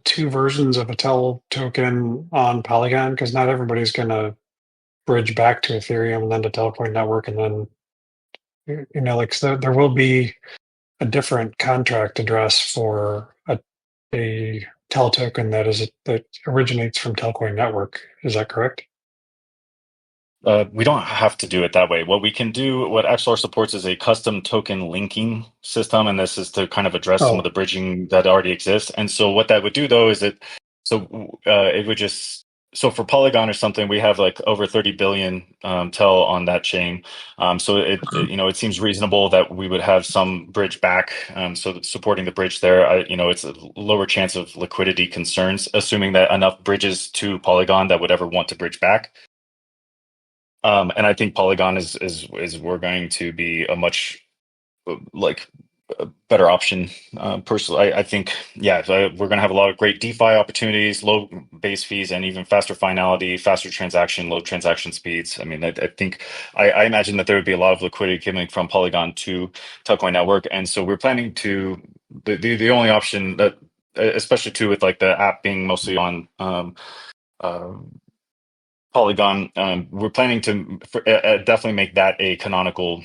two versions of a TEL token on Polygon, because not everybody's going to bridge back to Ethereum and then to Telcoin network, and then like so there will be a different contract address for a TEL token that originates from Telcoin network. Is that correct? We don't have to do it that way. What we can do, what Axelar supports, is a custom token linking system, and this is to kind of address some of the bridging that already exists. And so what that would do, though, is it would just, so for Polygon or something, we have like over 30 billion TEL on that chain. So it seems reasonable that we would have some bridge back. So supporting the bridge there, it's a lower chance of liquidity concerns, assuming that enough bridges to Polygon that would ever want to bridge back. And I think Polygon is we're going to be a much a better option. Personally, I think we're going to have a lot of great DeFi opportunities, low base fees, and even faster finality, faster transaction, low transaction speeds. I mean, I think I imagine that there would be a lot of liquidity coming from Polygon to Telcoin network, and so we're planning to the only option that, especially too with like the app being mostly on Polygon, we're planning to definitely make that a canonical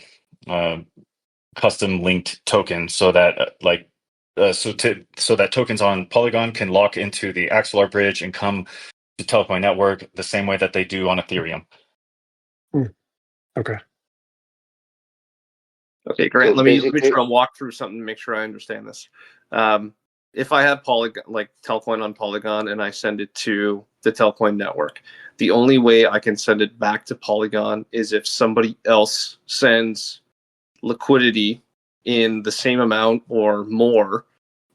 custom linked token, so that so that tokens on Polygon can lock into the Axelar bridge and come to Telcoin network the same way that they do on Ethereum. Okay. Okay, Grant. So Let me basically, try to walk through something to make sure I understand this. If I have Polygon, like Telcoin on Polygon, and I send it to the Telcoin network, the only way I can send it back to Polygon is if somebody else sends liquidity in the same amount or more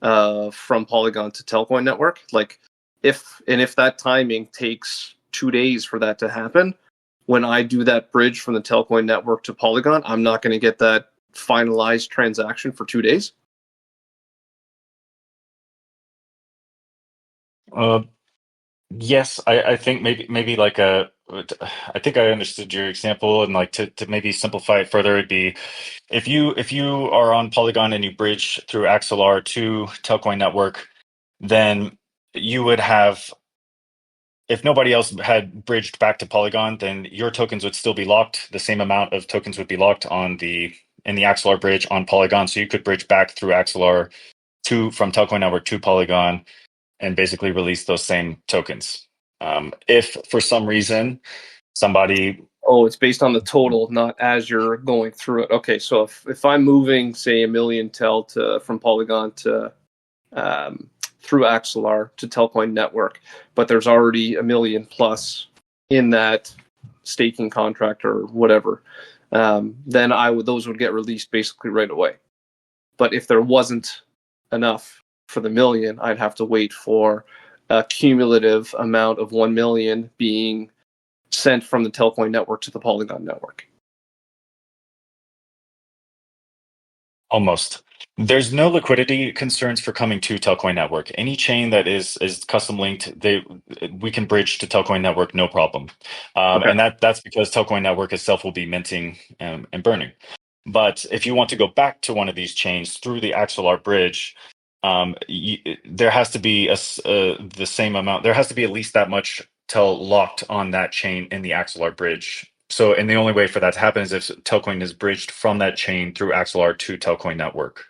from Polygon to Telcoin network. Like if that timing takes 2 days for that to happen, when I do that bridge from the Telcoin network to Polygon, I'm not going to get that finalized transaction for 2 days. Yes, I think maybe like I think I understood your example, and like to maybe simplify it further, it'd be if you are on Polygon and you bridge through Axelar to Telcoin network, then you would have, if nobody else had bridged back to Polygon, then your tokens would still be locked. The same amount of tokens would be locked in the Axelar bridge on Polygon, so you could bridge back through Axelar from Telcoin network to Polygon and basically release those same tokens. If for some reason somebody, Oh, it's based on the total, not as you're going through it. Okay, so if I'm moving, say, 1 million tel from Polygon to through Axelar to Telcoin network, but there's already 1 million plus in that staking contract or whatever, then those would get released basically right away. But if there wasn't enough for the 1 million, I'd have to wait for a cumulative amount of 1 million being sent from the Telcoin network to the Polygon network. almost, there's no liquidity concerns for coming to Telcoin network. Any chain that is custom linked, we can bridge to Telcoin network, no problem. Okay. And that's because Telcoin network itself will be minting and burning. But if you want to go back to one of these chains through the Axelar bridge, there has to be the same amount. There has to be at least that much tel locked on that chain in the Axelar bridge. So, and the only way for that to happen is if Telcoin is bridged from that chain through Axelar to Telcoin network.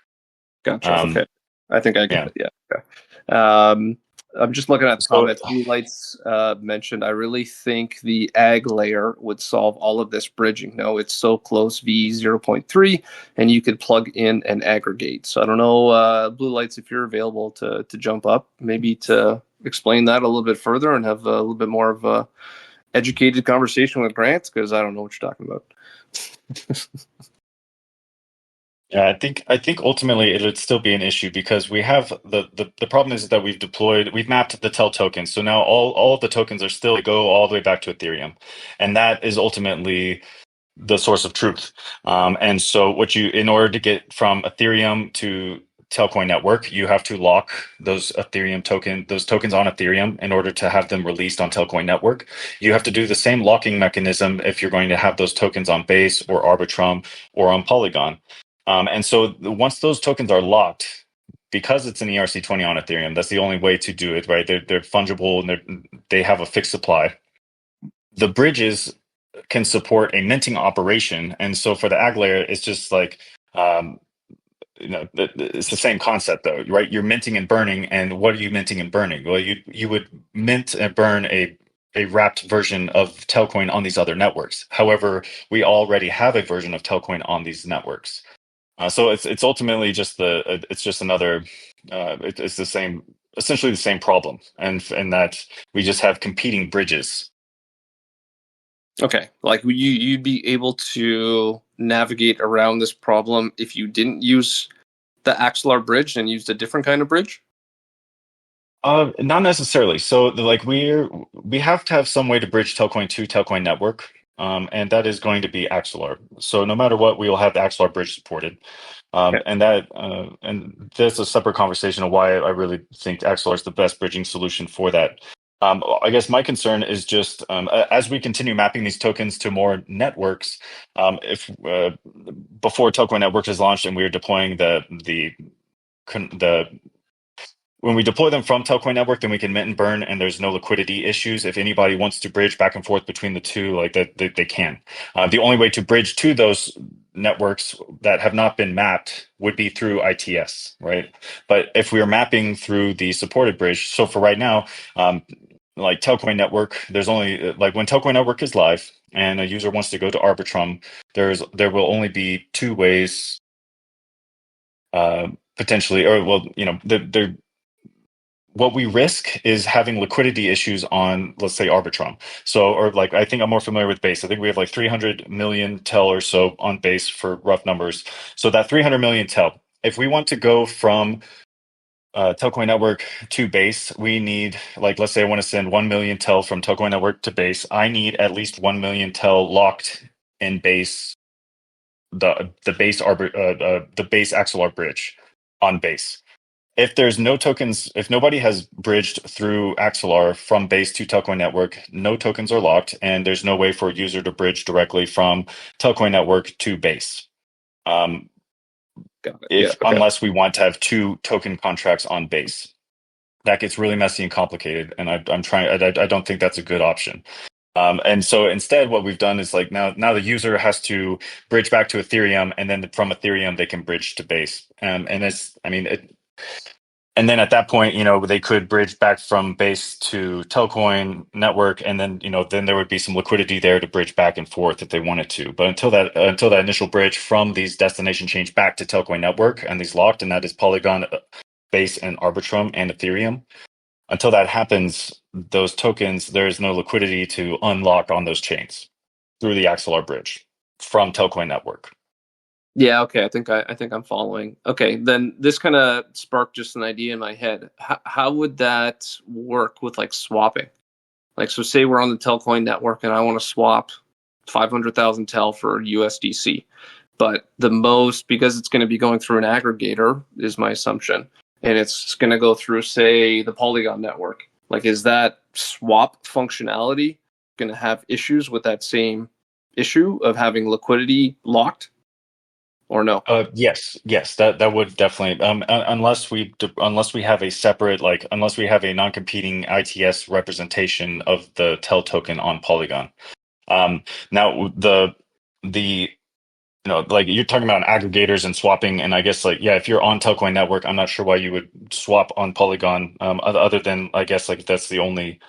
Gotcha. Okay. I think I get it. Yeah. Okay. I'm just looking at the comments. Blue Lights mentioned, I really think the ag layer would solve all of this bridging. No, it's so close, V0.3, and you could plug in and aggregate. So I don't know, Blue Lights, if you're available to jump up, maybe to explain that a little bit further and have a little bit more of a educated conversation with Grant, because I don't know what you're talking about. Yeah, I think ultimately it would still be an issue because we have the problem is that we've mapped the TEL tokens. So now all of the tokens are still go all the way back to Ethereum. And that is ultimately the source of truth. And so in order to get from Ethereum to Telcoin network, you have to lock those tokens on Ethereum in order to have them released on Telcoin network. You have to do the same locking mechanism if you're going to have those tokens on Base or Arbitrum or on Polygon. And so once those tokens are locked, because it's an ERC20 on Ethereum, that's the only way to do it, right? They're fungible and they have a fixed supply. The bridges can support a minting operation. And so for the ag layer, it's just like, it's the same concept though, right? You're minting and burning. And what are you minting and burning? Well, you would mint and burn a wrapped version of Telcoin on these other networks. However, we already have a version of Telcoin on these networks. So it's ultimately just another it's the same, essentially the same problem, and that we just have competing bridges. Okay, like you'd be able to navigate around this problem if you didn't use the Axelar bridge and used a different kind of bridge? Not necessarily. So we have to have some way to bridge Telcoin to Telcoin network. And that is going to be Axelar. So no matter what, we will have the Axelar bridge supported. Okay. And there's a separate conversation of why I really think Axelar is the best bridging solution for that. I guess my concern is just as we continue mapping these tokens to more networks, if before Telcoin network is launched and we are deploying when we deploy them from Telcoin network, then we can mint and burn, and there's no liquidity issues. If anybody wants to bridge back and forth between the two, like that, they can. The only way to bridge to those networks that have not been mapped would be through ITS, right? But if we are mapping through the supported bridge, so for right now, like Telcoin Network, there's only like when Telcoin Network is live and a user wants to go to Arbitrum, there will only be two ways, potentially, or well, what we risk is having liquidity issues on, let's say, Arbitrum. So, or like, I think I'm more familiar with Base. I think we have like 300 million TEL or so on Base for rough numbers. So that 300 million TEL, if we want to go from Telcoin Network to Base, we need, like, let's say I want to send 1 million TEL from Telcoin Network to Base. I need at least 1 million TEL locked in Base, the Base the Base Axelar bridge on Base. If there's no tokens, if nobody has bridged through Axelar from Base to Telcoin Network, no tokens are locked, and there's no way for a user to bridge directly from Telcoin Network to Base. Got it. Okay. Unless we want to have two token contracts on Base, that gets really messy and complicated, and I don't think that's a good option. And so instead, what we've done is like now the user has to bridge back to Ethereum, and then from Ethereum they can bridge to Base. And then at that point, they could bridge back from Base to Telcoin Network, and then then there would be some liquidity there to bridge back and forth if they wanted to. But until that initial bridge from these destination chains back to Telcoin Network and these locked, and that is Polygon, Base, and Arbitrum and Ethereum. Until that happens, those tokens, there is no liquidity to unlock on those chains through the Axelar bridge from Telcoin Network. Yeah, okay. I think I'm following. Okay, then this kind of sparked just an idea in my head. How would that work with like swapping? Like, so say we're on the Telcoin network and I want to swap 500,000 Tel for USDC, but because it's going to be going through an aggregator, is my assumption, and it's going to go through, say, the Polygon network. Like, is that swap functionality going to have issues with that same issue of having liquidity locked? Or no? Yes, that would definitely, unless we have a separate, like, unless we have a non-competing ITS representation of the TEL token on Polygon. Now like you're talking about aggregators and swapping, and I guess, like, yeah, if you're on Telcoin Network, I'm not sure why you would swap on Polygon, other than, I guess, like, that's the only.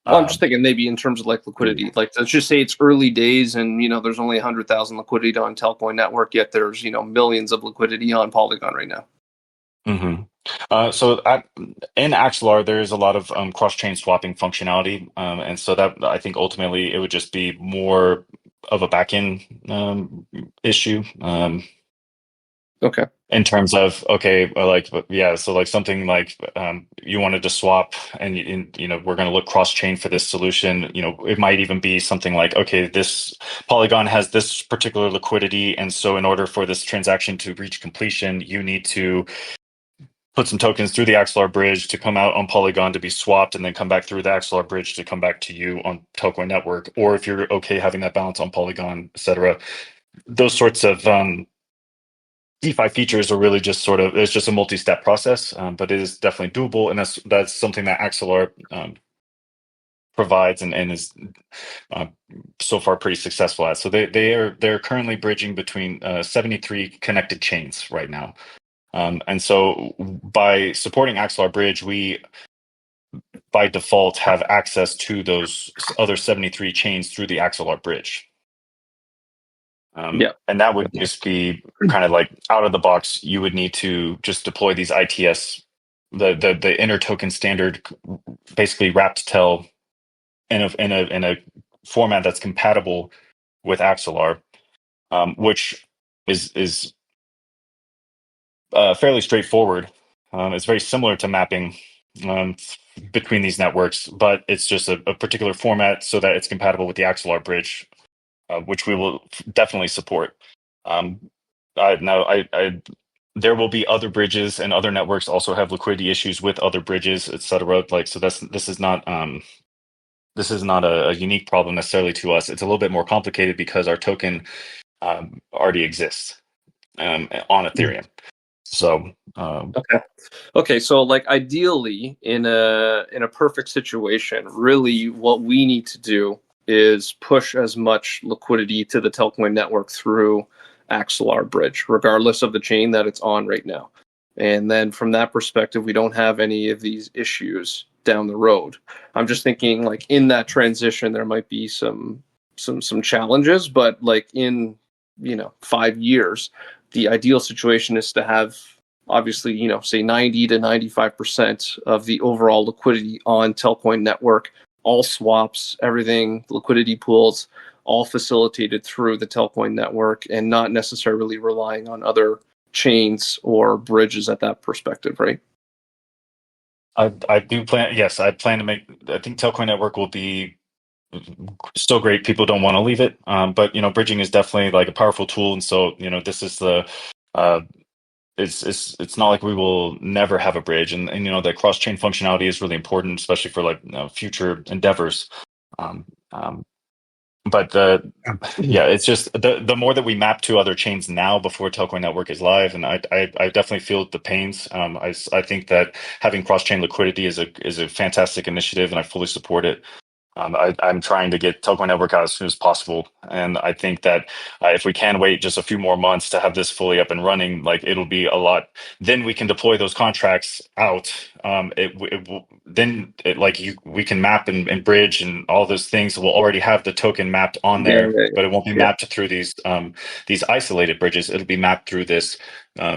Well, I'm just thinking maybe in terms of like liquidity. Like, let's just say it's early days, and there's only 100,000 liquidity on Telcoin Network, yet there's millions of liquidity on Polygon right now. Mm-hmm. So in Axelar, there is a lot of cross-chain swapping functionality, and so that, I think, ultimately it would just be more of a back-end issue. Okay. In terms of, okay, like, yeah, so like something like you wanted to swap, and we're going to look cross-chain for this solution. It might even be something like, okay, this Polygon has this particular liquidity, and so in order for this transaction to reach completion, you need to put some tokens through the Axelar bridge to come out on Polygon to be swapped, and then come back through the Axelar bridge to come back to you on Telcoin Network. Or if you're okay having that balance on Polygon, etc. Those sorts of DeFi features are really just it's just a multi-step process, but it is definitely doable, and that's something that Axelar provides and is so far pretty successful at. So they're currently bridging between 73 connected chains right now, and so by supporting Axelar Bridge, we by default have access to those other 73 chains through the Axelar Bridge. And that would just be kind of like out of the box. You would need to just deploy these ITS, the inner token standard, basically wrapped TEL in a format that's compatible with Axelar, which is fairly straightforward. It's very similar to mapping between these networks, but it's just a particular format so that it's compatible with the Axelar bridge, which we will definitely support. There will be other bridges, and other networks also have liquidity issues with other bridges, etc. Like, so this is not a unique problem necessarily to us. It's a little bit more complicated because our token already exists on Ethereum. So okay. So, like, ideally, in a perfect situation, really, what we need to do is push as much liquidity to the Telcoin network through Axelar bridge, regardless of the chain that it's on right now. And then from that perspective, we don't have any of these issues down the road. I'm just thinking like in that transition, there might be some challenges, but like in 5 years, the ideal situation is to have obviously say 90 to 95% of the overall liquidity on Telcoin network, all swaps, everything, liquidity pools, all facilitated through the Telcoin network, and not necessarily relying on other chains or bridges at that perspective, right? I do plan. Yes, I plan to make. I think Telcoin Network will be still great. People don't want to leave it, but bridging is definitely like a powerful tool. And so this is the. Uh, it's not like we will never have a bridge, and the cross chain functionality is really important, especially for like future endeavors. Um, um, but it's just the more that we map to other chains now before Telcoin Network is live, and I definitely feel the pains. I think that having cross chain liquidity is a fantastic initiative, and I fully support it. I'm trying to get Telcoin Network out as soon as possible, and I think that if we can wait just a few more months to have this fully up and running, like it'll be a lot. Then we can deploy those contracts out. We can map and bridge and all those things. We'll already have the token mapped on there, but it won't be mapped through these isolated bridges. It'll be mapped through this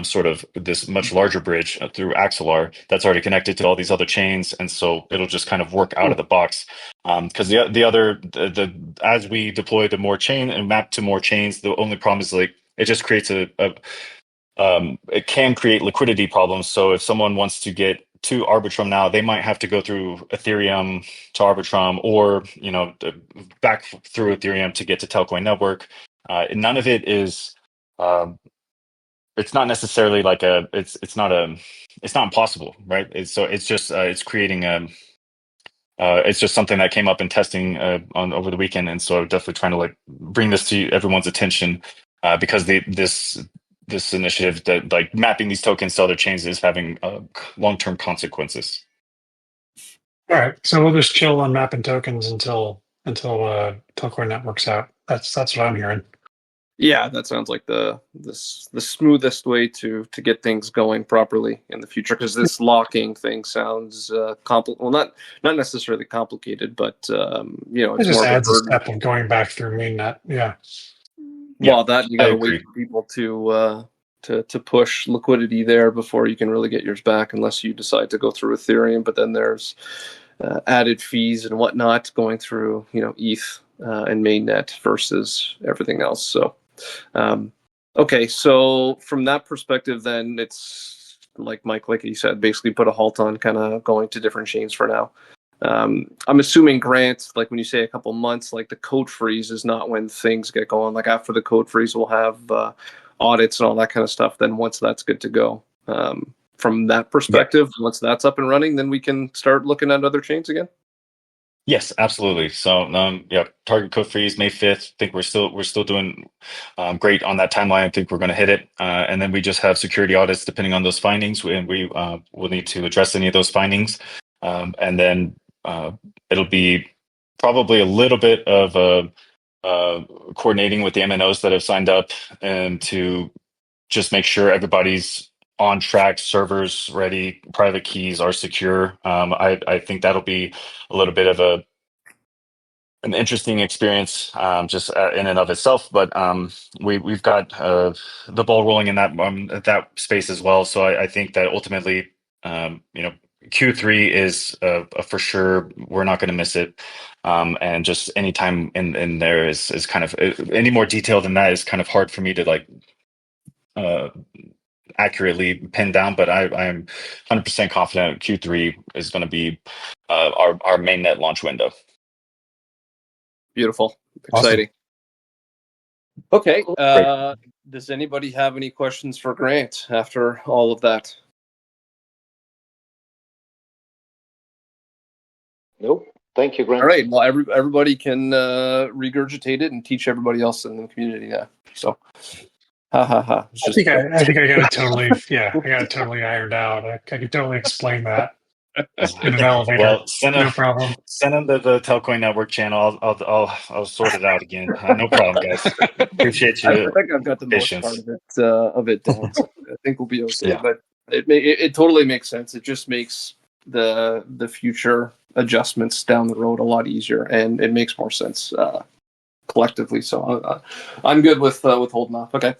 sort of this much larger bridge through Axelar that's already connected to all these other chains, and so it'll just kind of work out of the box. Because the as we deploy to more chain and map to more chains, the only problem is like it just creates it can create liquidity problems. So if someone wants to get to Arbitrum now, they might have to go through Ethereum to Arbitrum, or back through Ethereum to get to Telcoin Network. None of it is. It's not necessarily like it's not impossible, right? It's just it's creating it's just something that came up in testing on over the weekend, and so I'm definitely trying to like bring this to everyone's attention because this initiative that like mapping these tokens to other chains is having long-term consequences. All right, so we'll just chill on mapping tokens until Telcoin Network's out. That's what I'm hearing. Yeah, that sounds like the smoothest way to get things going properly in the future, because this locking thing sounds well, not necessarily complicated, but It it's just more of a adds a burden. step of going back through mainnet. Yeah. Well, that you got to wait for people to push liquidity there before you can really get yours back, unless you decide to go through Ethereum. But then there's added fees and whatnot going through ETH and mainnet versus everything else. So. Okay, so from that perspective, then it's like Mike, like you said, basically put a halt on kind of going to different chains for now. I'm assuming, Grant, like when you say a couple months, like the code freeze is not when things get going. Like after the code freeze, we'll have audits and all that kind of stuff. Then once that's good to go, from that perspective, once that's up and running, then we can start looking at other chains again. Yes, absolutely. So, target code freeze May 5th. I think we're still doing great on that timeline. I think we're going to hit it, and then we just have security audits depending on those findings, and we will need to address any of those findings, and then it'll be probably a little bit of coordinating with the MNOs that have signed up, and to just make sure everybody's on track, servers ready, private keys are secure. I think that'll be a little bit of an interesting experience, just in and of itself. But we've got the ball rolling in that space as well. So I think that ultimately, Q3 is for sure. We're not going to miss it. And just any time in there is kind of any more detail than that is kind of hard for me to like accurately pinned down, but I'm 100% confident Q3 is going to be our mainnet launch window. Beautiful. Exciting. Awesome. Okay. Does anybody have any questions for Grant after all of that? Nope. Thank you, Grant. All right. Well, everybody can regurgitate it and teach everybody else in the community now. So, ha. I think I got it totally. Yeah, I got it totally ironed out. I could totally explain that. In an elevator. Well, No problem. send him the Telcoin Network channel. I'll sort it out again. No problem, guys. Appreciate I your think I've got the most part patience. of it down, so I think we'll be okay. Yeah. But it totally makes sense. It just makes the future adjustments down the road a lot easier, and it makes more sense collectively. So I'm good with holding off. Okay.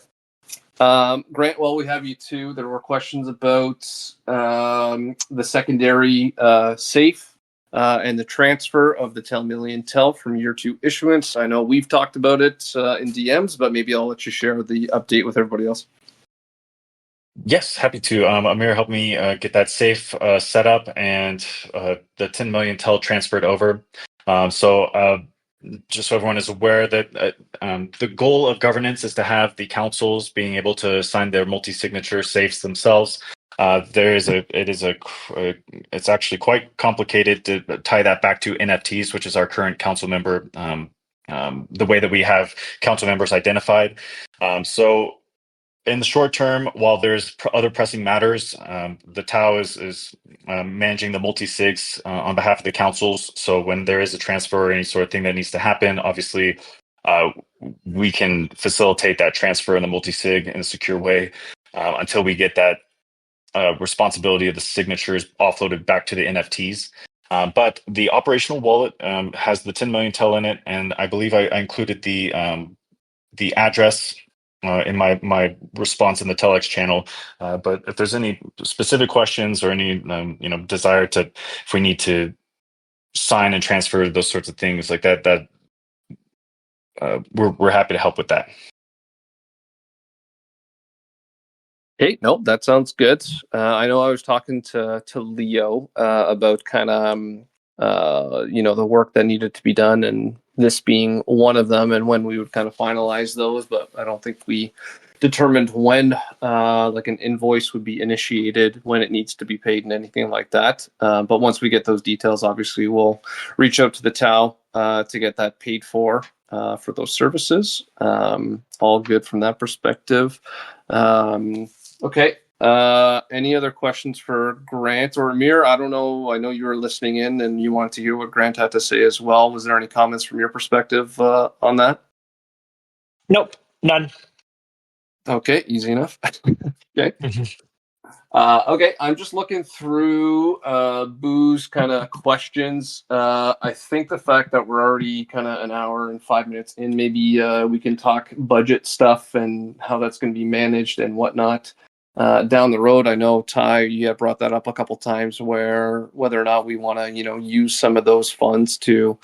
Grant, while we have you too, there were questions about the secondary safe and the transfer of the 10 million TEL from year 2 issuance. I know we've talked about it in DMs, but maybe I'll let you share the update with everybody else. Yes, happy to. Amir helped me get that safe set up and the 10 million TEL transferred over. Just so everyone is aware that the goal of governance is to have the councils being able to sign their multi-signature safes themselves. It's actually quite complicated to tie that back to NFTs, which is our current council member, the way that we have council members identified. So in the short term, while there's other pressing matters, the TAO is managing the multi-sigs on behalf of the councils. So when there is a transfer or any sort of thing that needs to happen, obviously we can facilitate that transfer in the multi-sig in a secure way until we get that responsibility of the signatures offloaded back to the NFTs. But the operational wallet has the 10 million TEL in it, and I believe I included the address in my response in the TELx channel. But if there's any specific questions or any desire to, if we need to sign and transfer those sorts of things like that, we're happy to help with that. Okay, no, that sounds good. I know I was talking to Leo about kind of the work that needed to be done, and this being one of them, and when we would kind of finalize those. But I don't think we determined when like an invoice would be initiated, when it needs to be paid, and anything like that. But once we get those details, obviously we'll reach out to the TAO to get that paid for those services. All good from that perspective. Okay. Any other questions for Grant or Amir? I don't know. I know you were listening in and you wanted to hear what Grant had to say as well. Was there any comments from your perspective on that? Nope, none. Okay, easy enough. Okay. Okay, I'm just looking through Boo's kind of questions. I think the fact that we're already kind of an hour and 5 minutes in, maybe we can talk budget stuff and how that's going to be managed and whatnot down the road. I know, Ty, you have brought that up a couple times, where whether or not we want to, use some of those funds to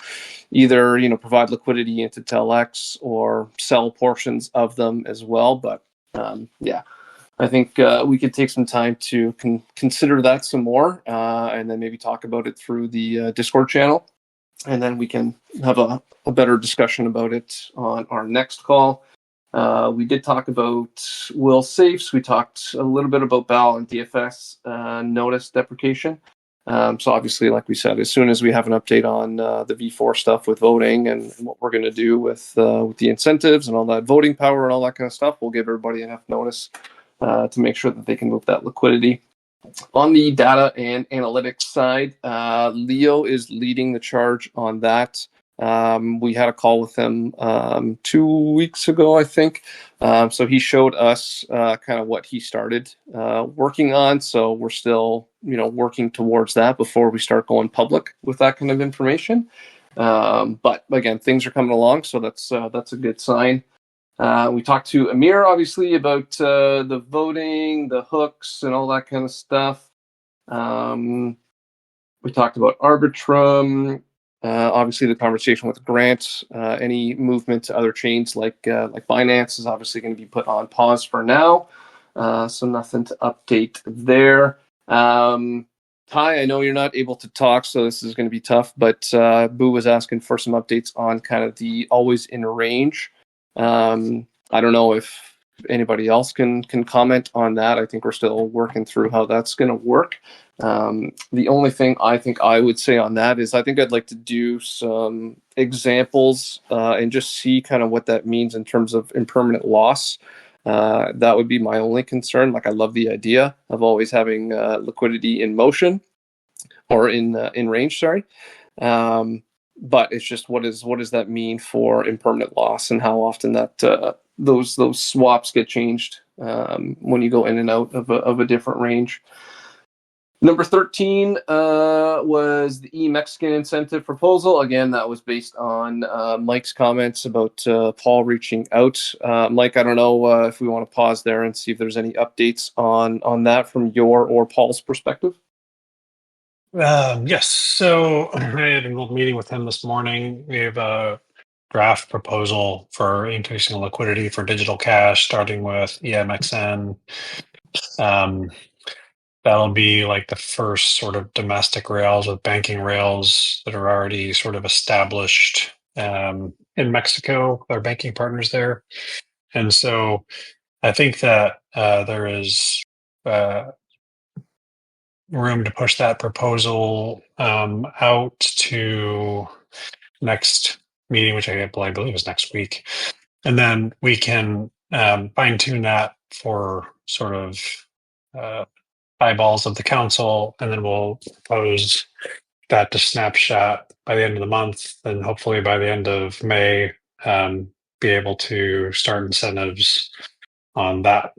either, provide liquidity into TELx or sell portions of them as well. But yeah. I think we could take some time to consider that some more, and then maybe talk about it through the Discord channel, and then we can have a better discussion about it on our next call. We did talk about will safes. We talked a little bit about BAL and DFS notice deprecation. So obviously, like we said, as soon as we have an update on the V4 stuff with voting and what we're going to do with the incentives and all that voting power and all that kind of stuff, we'll give everybody enough notice to make sure that they can move that liquidity. On the data and analytics side, Leo is leading the charge on that. We had a call with him 2 weeks ago, I think. So he showed us kind of what he started working on. So we're still, working towards that before we start going public with that kind of information. But again, things are coming along, so that's a good sign. We talked to Amir, obviously, about the voting, the hooks, and all that kind of stuff. We talked about Arbitrum. Obviously, the conversation with Grant. Any movement to other chains like Binance is obviously going to be put on pause for now. So nothing to update there. Ty, I know you're not able to talk, so this is going to be tough. But Boo was asking for some updates on kind of the always in range. I don't know if anybody else can comment on that. I think we're still working through how that's going to work. The only thing I think I would say on that is I think I'd like to do some examples and just see kind of what that means in terms of impermanent loss. That would be my only concern. Like, I love the idea of always having liquidity in motion. or in range. Sorry. But it's just what does that mean for impermanent loss, and how often that those swaps get changed when you go in and out of a different range. Number 13 was the E-Mexican incentive proposal. Again, that was based on Mike's comments about Paul reaching out. Mike, I don't know if we want to pause there and see if there's any updates on that from your or Paul's perspective. Yes. So I had a little meeting with him this morning. We have a draft proposal for increasing liquidity for digital cash, starting with EMXN. That'll be like the first sort of domestic rails with banking rails that are already sort of established in Mexico, our banking partners there. And so I think that there is room to push that proposal out to next meeting, which I believe is next week. And then we can fine tune that for sort of eyeballs of the council, and then we'll propose that to Snapshot by the end of the month, and hopefully by the end of May, be able to start incentives on that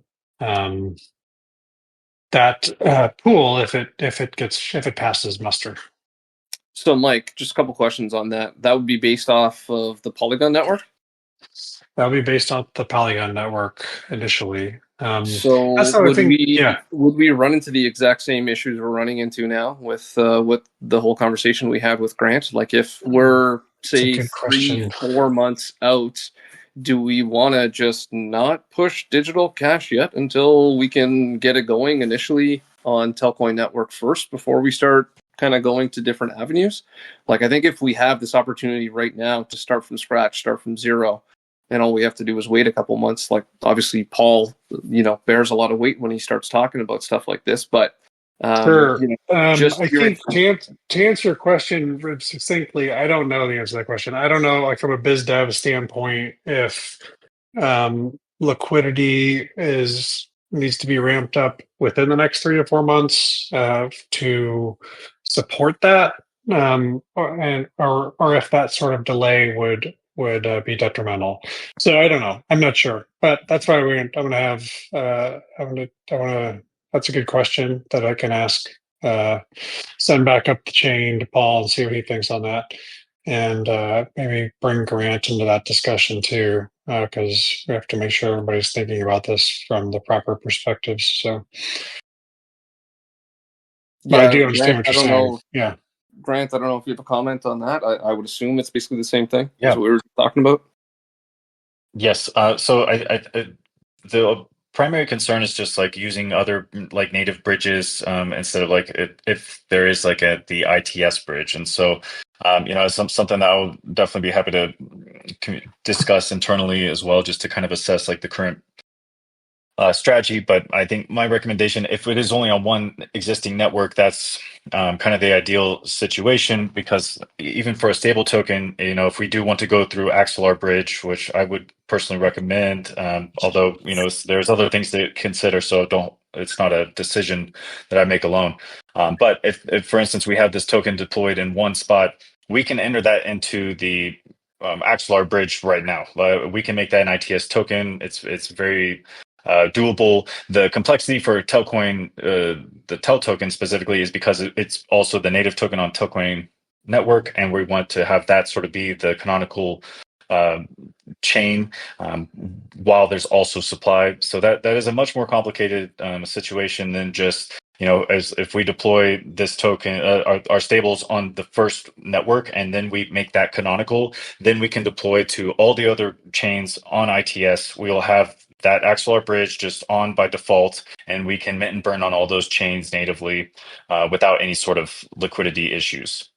pool if it passes muster. So, Mike, just a couple questions on that. That would be based off of the Polygon network? That would be based on the Polygon network initially. So would we run into the exact same issues we're running into now with the whole conversation we had with Grant? Like, if we're, say, 3-4 months out, do we want to just not push digital cash yet until we can get it going initially on Telcoin network first before we start kind of going to different avenues? Like, I think if we have this opportunity right now to start from scratch, start from zero, and all we have to do is wait a couple months, like, obviously Paul, bears a lot of weight when he starts talking about stuff like this, but sure. I think to answer your question succinctly, I don't know the answer to that question. I don't know, like, from a biz dev standpoint, if liquidity needs to be ramped up within the next 3 to 4 months to support that, or if that sort of delay would be detrimental. So I don't know. I'm not sure, but that's why that's a good question that I can ask. Send back up the chain to Paul and see what he thinks on that, and maybe bring Grant into that discussion too, because we have to make sure everybody's thinking about this from the proper perspectives. So, but I do understand what you're saying. Yeah. Grant, I don't know if you have a comment on that. I would assume it's basically the same thing as what we were talking about. Yes. So the primary concern is just like using other like native bridges instead of like if there is like the ITS bridge. And so, it's something that I'll definitely be happy to discuss internally as well, just to kind of assess like the current strategy. But I think my recommendation, if it is only on one existing network, that's kind of the ideal situation, because even for a stable token, if we do want to go through Axelar Bridge, which I would personally recommend, although there's other things to consider, so it's not a decision that I make alone. But if for instance we have this token deployed in one spot, we can enter that into the Axelar Bridge right now. We can make that an ITS token. It's very doable. The complexity for Telcoin, the Tel token specifically, is because it's also the native token on Telcoin network, and we want to have that sort of be the canonical chain while there's also supply. So that is a much more complicated situation than just as if we deploy this token, our stables on the first network, and then we make that canonical, then we can deploy to all the other chains on ITS. We'll have that Axelar bridge just on by default, and we can mint and burn on all those chains natively without any sort of liquidity issues.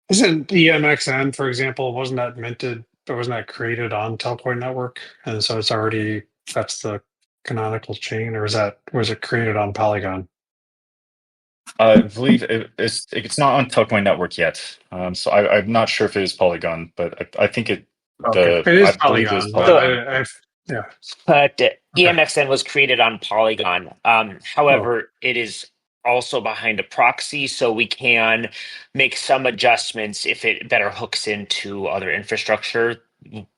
Isn't EMXN, for example, wasn't that minted, or wasn't that created on Telcoin network? And so that's the canonical chain, or was it created on Polygon? I believe it's not on Telcoin network yet. So I'm not sure if it is Polygon, but I think it. Okay. It is Polygon. Yeah. But EMXN was created on Polygon. However, it is also behind a proxy, so we can make some adjustments if it better hooks into other infrastructure.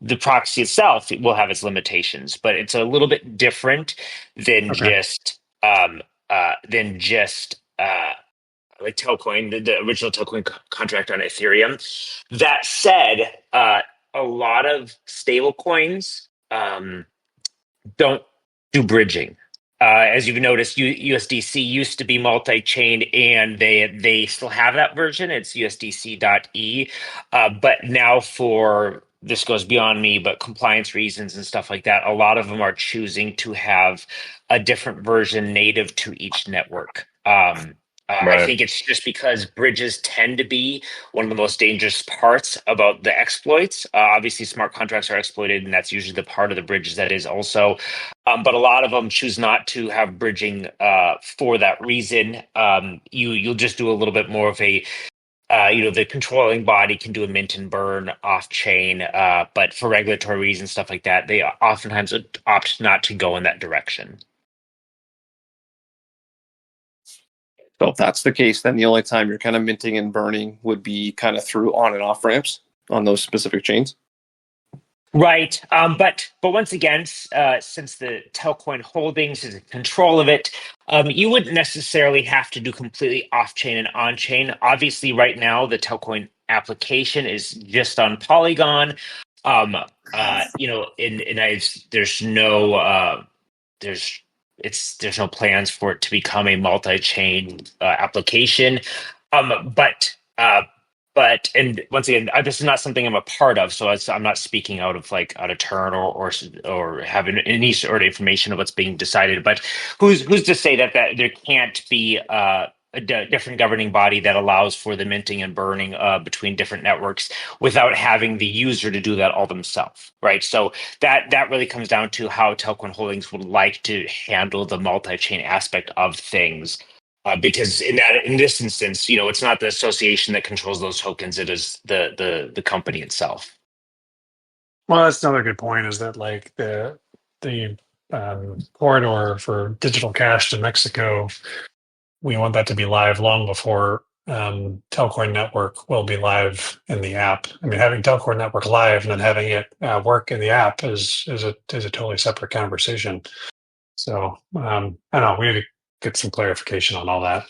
The proxy itself will have its limitations, but it's a little bit different than Okay. just like Telcoin, the original Telcoin contract on Ethereum. That said, a lot of stable coins don't do bridging. As you've noticed, USDC used to be multi-chain, and they still have that version. It's USDC.E. But now, for this goes beyond me, but compliance reasons and stuff like that, a lot of them are choosing to have a different version native to each network. I Right. think it's just because bridges tend to be one of the most dangerous parts about the exploits. Obviously, smart contracts are exploited, and that's usually the part of the bridges that is also. But a lot of them choose not to have bridging for that reason. You'll just do a little bit more of a the controlling body can do a mint and burn off chain, but for regulatory reasons, stuff like that, they oftentimes opt not to go in that direction. So if that's the case, then the only time you're kind of minting and burning would be kind of through on and off ramps on those specific chains. Right. But once again, since the Telcoin Holdings is in control of it, you wouldn't necessarily have to do completely off-chain and on-chain. Obviously, right now, the Telcoin application is just on Polygon. There's no plans for it to become a multi-chain application. And once again, this is not something I'm a part of, so I'm not speaking out of turn or having any sort of information of what's being decided. But who's to say that there can't be a different governing body that allows for the minting and burning between different networks without having the user to do that all themselves, right? So that really comes down to how Telcoin Holdings would like to handle the multi-chain aspect of things. Because in this instance, it's not the association that controls those tokens; it is the company itself. Well, that's another good point. Is that like the corridor for digital cash to Mexico? We want that to be live long before Telcoin Network will be live in the app. I mean, having Telcoin Network live and then having it work in the app is a totally separate conversation. So I don't know. We need to get some clarification on all that.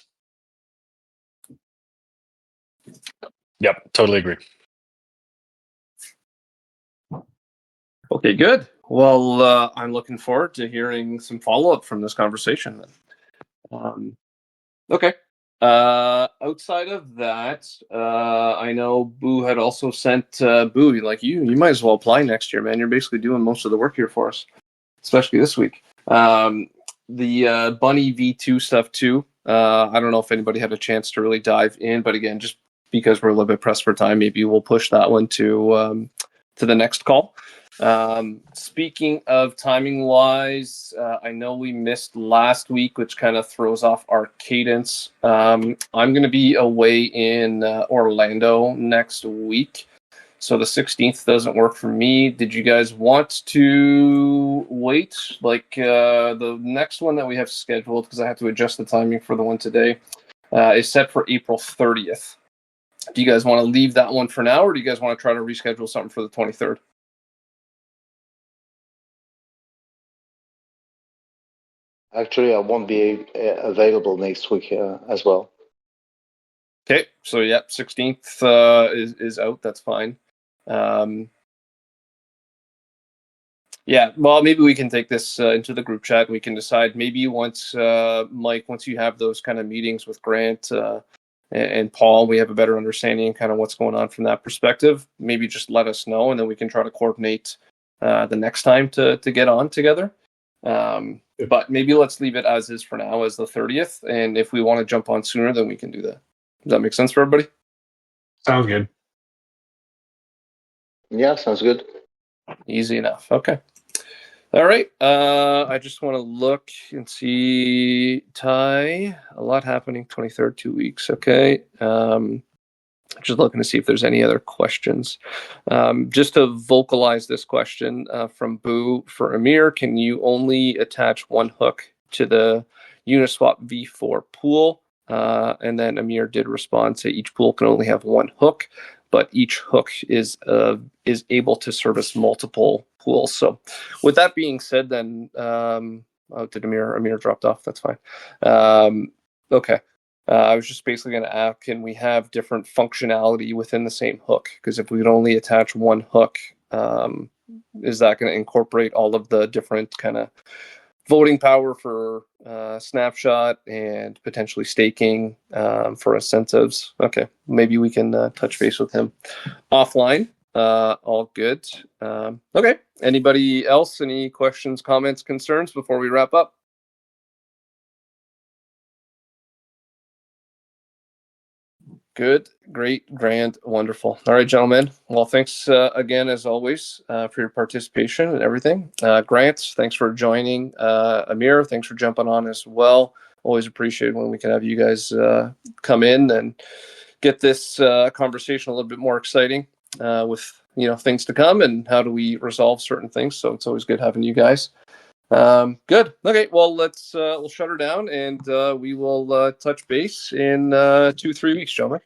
Yep, totally agree. Okay, good. Well, I'm looking forward to hearing some follow-up from this conversation then. Okay. Outside of that, I know Boo had also sent Boo, like you might as well apply next year, man. You're basically doing most of the work here for us, especially this week. The Bunny V2 stuff too. I don't know if anybody had a chance to really dive in, but again, just because we're a little bit pressed for time, maybe we'll push that one to the next call. Speaking of timing wise, I know we missed last week, which kind of throws off our cadence. I'm going to be away in Orlando next week, so the 16th doesn't work for me. Did you guys want to wait? Like the next one that we have scheduled, because I have to adjust the timing for the one today, is set for April 30th. Do you guys want to leave that one for now, or do you guys want to try to reschedule something for the 23rd? Actually, I won't be available next week as well. Okay, so 16th is out. That's fine. Well, maybe we can take this into the group chat and we can decide. Maybe once, Mike, once you have those kind of meetings with Grant and Paul, we have a better understanding of kind of what's going on from that perspective. Maybe just let us know, and then we can try to coordinate the next time to get on together. But maybe let's leave it as is for now, as the 30th. And if we want to jump on sooner, then we can do that. Does that make sense for everybody? Sounds good. Yeah, sounds good. Easy enough. Okay. All right. I just want to look and see. Ty, a lot happening. 23rd, 2 weeks. Okay. Just looking to see if there's any other questions. Just to vocalize this question from Boo for Amir, can you only attach one hook to the Uniswap v4 pool? And then Amir did respond, say each pool can only have one hook, but each hook is able to service multiple pools. So with that being said, then, did Amir dropped off? That's fine. Okay. I was just basically going to ask, can we have different functionality within the same hook? Because if we could only attach one hook, is that going to incorporate all of the different kind of voting power for snapshot and potentially staking for incentives? Okay, maybe we can touch base with him offline. All good. Okay, anybody else? Any questions, comments, concerns before we wrap up? Good, great, grand, wonderful. All right, gentlemen. Well, thanks again, as always, for your participation and everything. Grant, thanks for joining. Amir, thanks for jumping on as well. Always appreciate when we can have you guys come in and get this conversation a little bit more exciting with things to come and how do we resolve certain things. So it's always good having you guys. Good. Okay. Well, we'll shut her down and we will touch base in 2-3 weeks, gentlemen.